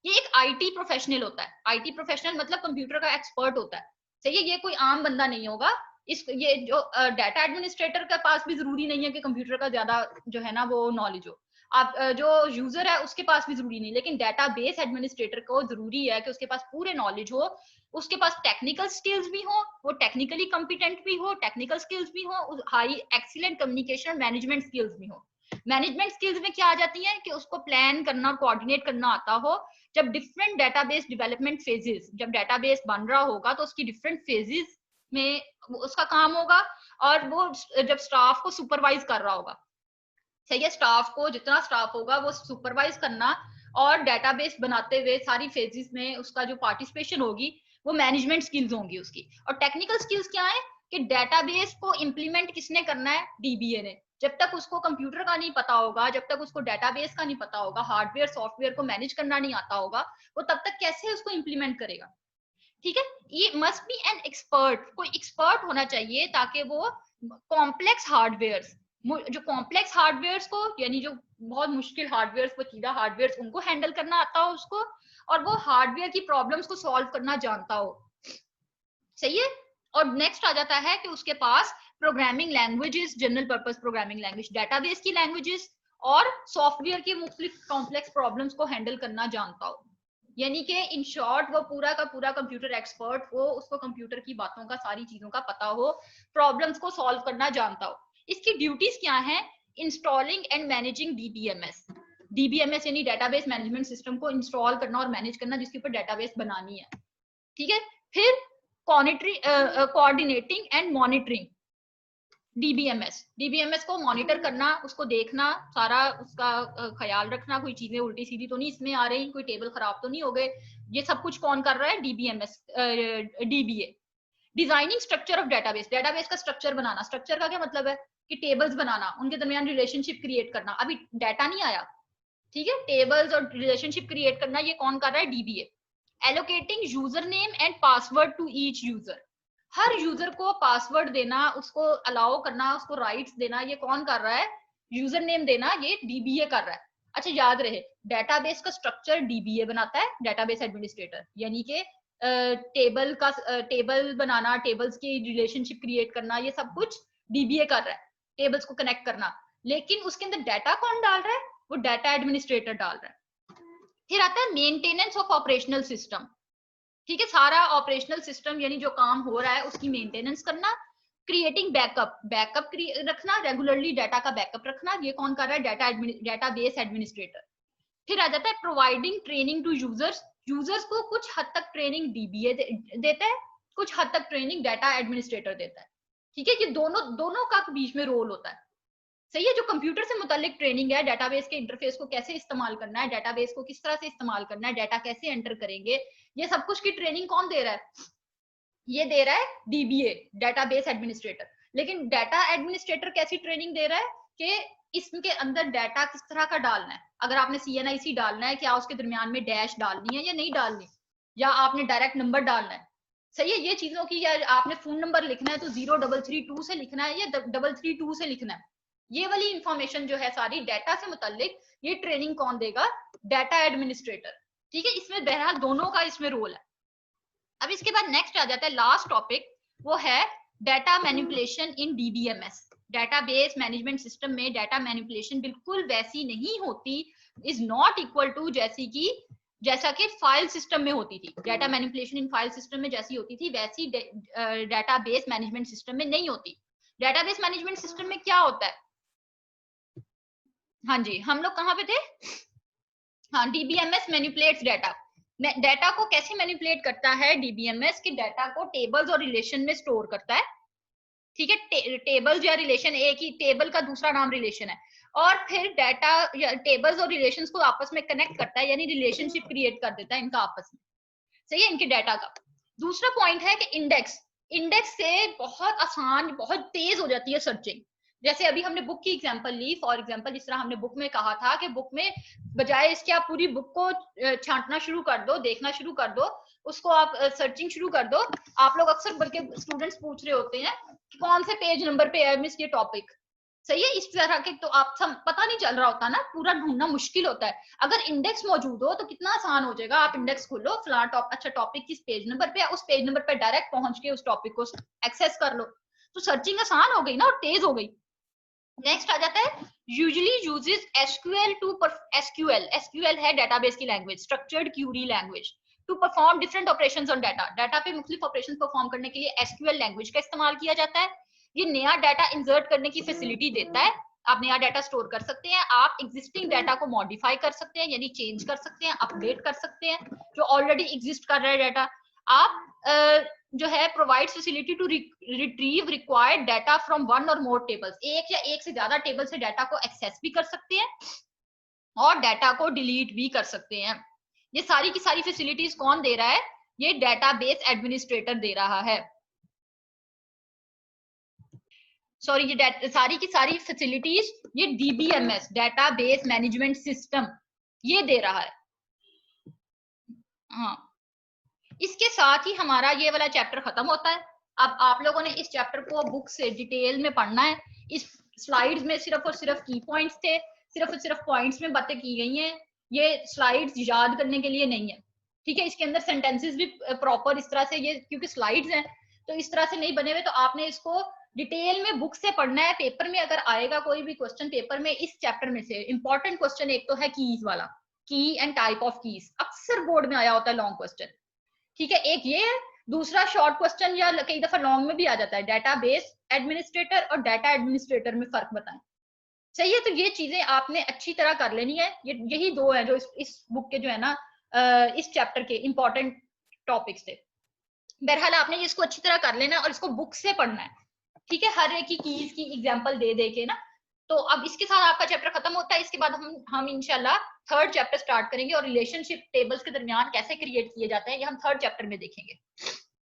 ये एक IT प्रोफेशनल होता है। IT प्रोफेशनल मतलब कंप्यूटर का एक्सपर्ट होता है। सही है, ये कोई आम बंदा नहीं होगा। ये जो डाटा एडमिनिस्ट्रेटर के पास भी जरूरी नहीं है कि कंप्यूटर का ज्यादा जो है ना वो नॉलेज हो, आप जो यूजर है उसके पास भी जरूरी नहीं, लेकिन डेटाबेस एडमिनिस्ट्रेटर को जरूरी है कि उसके पास पूरे नॉलेज हो, उसके पास टेक्निकल स्किल्स भी हो, वो टेक्निकली कॉम्पिटेंट भी हो, टेक्निकल स्किल्स भी हो, high excellent communication management skills भी हो। मैनेजमेंट स्किल्स में क्या आ जाती है कि उसको प्लान करना और कोऑर्डिनेट करना आता हो। जब डिफरेंट डेटाबेस डेवलपमेंट फेजेस, जब डेटाबेस बन रहा होगा तो उसकी डिफरेंट फेजेस में उसका काम होगा, और वो जब स्टाफ को सुपरवाइज कर रहा होगा। सही है, स्टाफ को जितना स्टाफ होगा वो सुपरवाइज करना, और डेटाबेस बनाते हुए सारी फेजेस में उसका जो पार्टिसिपेशन होगी वो मैनेजमेंट स्किल्स होंगी उसकी। और टेक्निकल स्किल्स क्या है कि डेटाबेस को इंप्लीमेंट किसने करना है? DBA ने। जब तक उसको कंप्यूटर का नहीं पता होगा, जब तक उसको डेटाबेस का नहीं पता होगा, हार्डवेयर सॉफ्टवेयर को मैनेज करना नहीं आता होगा, वो तब तक कैसे उसको इंप्लीमेंट करेगा? ठीक है। ये मस्ट बी एन एक्सपर्ट, कोई एक्सपर्ट होना चाहिए ताकि वो कॉम्प्लेक्स हार्डवेयर, जो कॉम्प्लेक्स हार्डवेयर को यानी जो बहुत मुश्किल हार्डवेयर, पेचीदा हार्डवेयर, उनको हैंडल करना आता हो उसको, और वो हार्डवेयर की प्रॉब्लम्स को सॉल्व करना जानता हो। सही है। और नेक्स्ट आ जाता है कि उसके पास programming languages, general purpose programming language, database की लैंग्वेजेस और सॉफ्टवेयर की मुख्तलिफ कॉम्प्लेक्स प्रॉब्लम्स को हैंडल करना जानता हो। यानी कि इन शॉर्ट वो पूरा का पूरा कंप्यूटर एक्सपर्ट हो, उसको कंप्यूटर की बातों का, सारी चीजों का पता हो, प्रॉब्लम्स को सॉल्व करना जानता हो। इसकी ड्यूटीज क्या है? Installing and managing DBMS। DBMS यानी डेटाबेस मैनेजमेंट सिस्टम को इंस्टॉल करना और मैनेज करना जिसके ऊपर डेटाबेस बनानी है। ठीक है। फिर कोऑर्डिनेटिंग एंड मॉनिटरिंग DBMS को मॉनिटर करना, उसको देखना, सारा उसका ख्याल रखना, कोई चीजें उल्टी सीधी तो नहीं इसमें आ रही, कोई टेबल खराब तो नहीं हो गए, ये सब कुछ कौन कर रहा है? DBA। Designing structure of database, database का स्ट्रक्चर बनाना। स्ट्रक्चर का क्या मतलब है कि टेबल्स बनाना, उनके दरमियान रिलेशनशिप क्रिएट करना। अभी डाटा नहीं आया, ठीक है, टेबल्स और रिलेशनशिप क्रिएट करना ये कौन कर रहा है? DBA। Allocating user name and password to each user, हर यूजर को पासवर्ड देना, उसको अलाउ करना, उसको राइट्स देना, ये कौन कर रहा है? यूजर नेम देना ये DBA कर रहा है। अच्छा, याद रहे डेटाबेस का स्ट्रक्चर DBA बनाता है, डेटाबेस एडमिनिस्ट्रेटर, यानी कि टेबल बनाना, टेबल्स की रिलेशनशिप क्रिएट करना, ये सब कुछ DBA कर रहा है, टेबल्स को कनेक्ट करना। लेकिन उसके अंदर डाटा कौन डाल रहा है? वो डाटा एडमिनिस्ट्रेटर डाल रहा है। फिर आता है मेंटेनेंस ऑफ ऑपरेशनल सिस्टम। ठीक है, सारा ऑपरेशनल सिस्टम यानी जो काम हो रहा है उसकी मेंटेनेंस करना, क्रिएटिंग बैकअप, बैकअप रखना, रेगुलरली डाटा का बैकअप रखना, ये कौन कर रहा है? Database administrator. फिर आ जाता है providing training to users, users को कुछ हद तक ट्रेनिंग डीबीए देता है, कुछ हद तक ट्रेनिंग डाटा एडमिनिस्ट्रेटर देता है। ठीक है, ये दोनों का बीच में रोल होता है। सही है, जो कंप्यूटर से मुतालिक ट्रेनिंग है, डेटाबेस के इंटरफेस को कैसे इस्तेमाल करना है, डेटाबेस को किस तरह से इस्तेमाल करना है, डाटा कैसे एंटर करेंगे, ये सब कुछ की ट्रेनिंग कौन दे रहा है? ये दे रहा है डीबीए, डेटाबेस एडमिनिस्ट्रेटर। लेकिन डाटा एडमिनिस्ट्रेटर कैसी ट्रेनिंग दे रहा है कि इसके अंदर डाटा किस तरह का डालना है, अगर आपने CNIC डालना है, क्या उसके दरमियान में डैश डालनी है या नहीं डालनी, या आपने डायरेक्ट नंबर डालना है। सही है, ये चीजों की, या आपने फोन नंबर लिखना है तो 0332 से लिखना है या 332 से लिखना है, ये वाली इंफॉर्मेशन जो है सारी डाटा से मुतालिक, ये ट्रेनिंग कौन देगा? Data administrator. ठीक है, इसमें बहरहाल दोनों का इसमें रोल है। अब इसके बाद नेक्स्ट आ जाता है लास्ट टॉपिक, वो है डाटा मैनिपुलेशन इन DBMS। डेटाबेस मैनेजमेंट सिस्टम में डाटा मैनिपुलेशन बिल्कुल वैसी नहीं होती, इज नॉट इक्वल टू जैसा कि फाइल सिस्टम में होती थी। Data manipulation in file system में जैसी होती थी वैसी डाटाबेस मैनेजमेंट सिस्टम में नहीं होती। डाटाबेस मैनेजमेंट सिस्टम में क्या होता है? हाँ जी, हम लोग कहाँ पे थे? हाँ, DBMS मैनिपुलेट्स डाटा। डाटा को कैसे मैनिपुलेट करता है DBMS? कि डाटा को टेबल्स और रिलेशन में स्टोर करता है। ठीक है, टेबल्स या रिलेशन, एक ही टेबल का दूसरा नाम रिलेशन है, और फिर डाटा या टेबल्स और रिलेशंस को आपस में कनेक्ट करता है, यानी रिलेशनशिप क्रिएट कर देता है इनका आपस में। सही है, इनके डाटा का। दूसरा पॉइंट है कि इंडेक्स, इंडेक्स से बहुत आसान, बहुत तेज हो जाती है सर्चिंग। जैसे अभी हमने बुक की एग्जांपल ली, फॉर एग्जांपल जिस तरह हमने बुक में कहा था कि बुक में बजाय इसके आप पूरी बुक को छांटना शुरू कर दो, देखना शुरू कर दो, उसको आप सर्चिंग शुरू कर दो। आप लोग अक्सर बल्कि स्टूडेंट्स पूछ रहे होते हैं कि कौन से पेज नंबर पे है मिस ये टॉपिक। सही है, इस तरह के तो आप पता नहीं चल रहा होता ना, पूरा ढूंढना मुश्किल होता है। अगर इंडेक्स मौजूद हो तो कितना आसान हो जाएगा, आप इंडेक्स खोलो, फला अच्छा टॉपिक किस पेज नंबर पे है, उस पेज नंबर पे डायरेक्ट पहुंच के उस टॉपिक को एक्सेस कर लो, तो सर्चिंग आसान हो गई ना और तेज हो गई। नेक्स्ट आ जाता है यूजुअली यूजेस एसक्यूएल है डेटाबेस की language, structured query language, to perform different operations on data. Data पे मुख्तलिफ ऑपरेशंस परफॉर्म करने के लिए एसक्यूएल लैंग्वेज का इस्तेमाल किया जाता है। ये नया डाटा इंसर्ट करने की फैसिलिटी देता है, आप नया डाटा स्टोर कर सकते हैं, आप एग्जिस्टिंग डाटा को मॉडिफाई कर सकते हैं, यानी चेंज कर सकते हैं, अपडेट कर सकते हैं जो ऑलरेडी एग्जिस्ट कर रहा है डाटा। आप जो है provide facility to retrieve required data from one or more tables, एक या एक से ज्यादा टेबल से डाटा को एक्सेस भी कर सकते हैं और डाटा को डिलीट भी कर सकते हैं। ये सारी की सारी फैसिलिटीज कौन दे रहा है? ये डेटाबेस एडमिनिस्ट्रेटर दे रहा है। सॉरी, ये सारी की सारी फैसिलिटीज ये DBMS, डेटाबेस मैनेजमेंट सिस्टम, ये दे रहा है। हाँ, इसके साथ ही हमारा ये वाला चैप्टर खत्म होता है। अब आप लोगों ने इस चैप्टर को बुक से डिटेल में पढ़ना है। इस स्लाइड्स में सिर्फ और सिर्फ की पॉइंट्स थे, सिर्फ और सिर्फ पॉइंट्स में बातें की गई हैं, ये स्लाइड्स याद करने के लिए नहीं है। ठीक है, इसके अंदर सेंटेंसेस भी प्रॉपर इस तरह से, ये क्योंकि स्लाइड्स हैं तो इस तरह से नहीं बने हुए, तो आपने इसको डिटेल में बुक से पढ़ना है। पेपर में अगर आएगा कोई भी क्वेश्चन पेपर में इस चैप्टर में से, इंपॉर्टेंट क्वेश्चन एक तो है कीज वाला, की एंड टाइप ऑफ कीज, अक्सर बोर्ड में आया होता है लॉन्ग क्वेश्चन। ठीक है, एक ये है। दूसरा शॉर्ट क्वेश्चन या कई दफा लॉन्ग में भी आ जाता है, डेटाबेस एडमिनिस्ट्रेटर और डाटा एडमिनिस्ट्रेटर में फर्क बताएं। सही है, तो ये चीजें आपने अच्छी तरह कर लेनी है। यही दो है जो इस बुक के जो है ना इस चैप्टर के इंपॉर्टेंट टॉपिक्स थे। बहरहाल आपने इसको अच्छी तरह कर लेना और इसको बुक से पढ़ना है। ठीक है, हर एक की कीज की एग्जांपल दे दे के ना। तो अब इसके साथ आपका चैप्टर खत्म होता है। इसके बाद हम इंशाल्लाह थर्ड चैप्टर स्टार्ट करेंगे और रिलेशनशिप टेबल्स के दरमियान कैसे क्रिएट किए जाते हैं ये हम थर्ड चैप्टर में देखेंगे।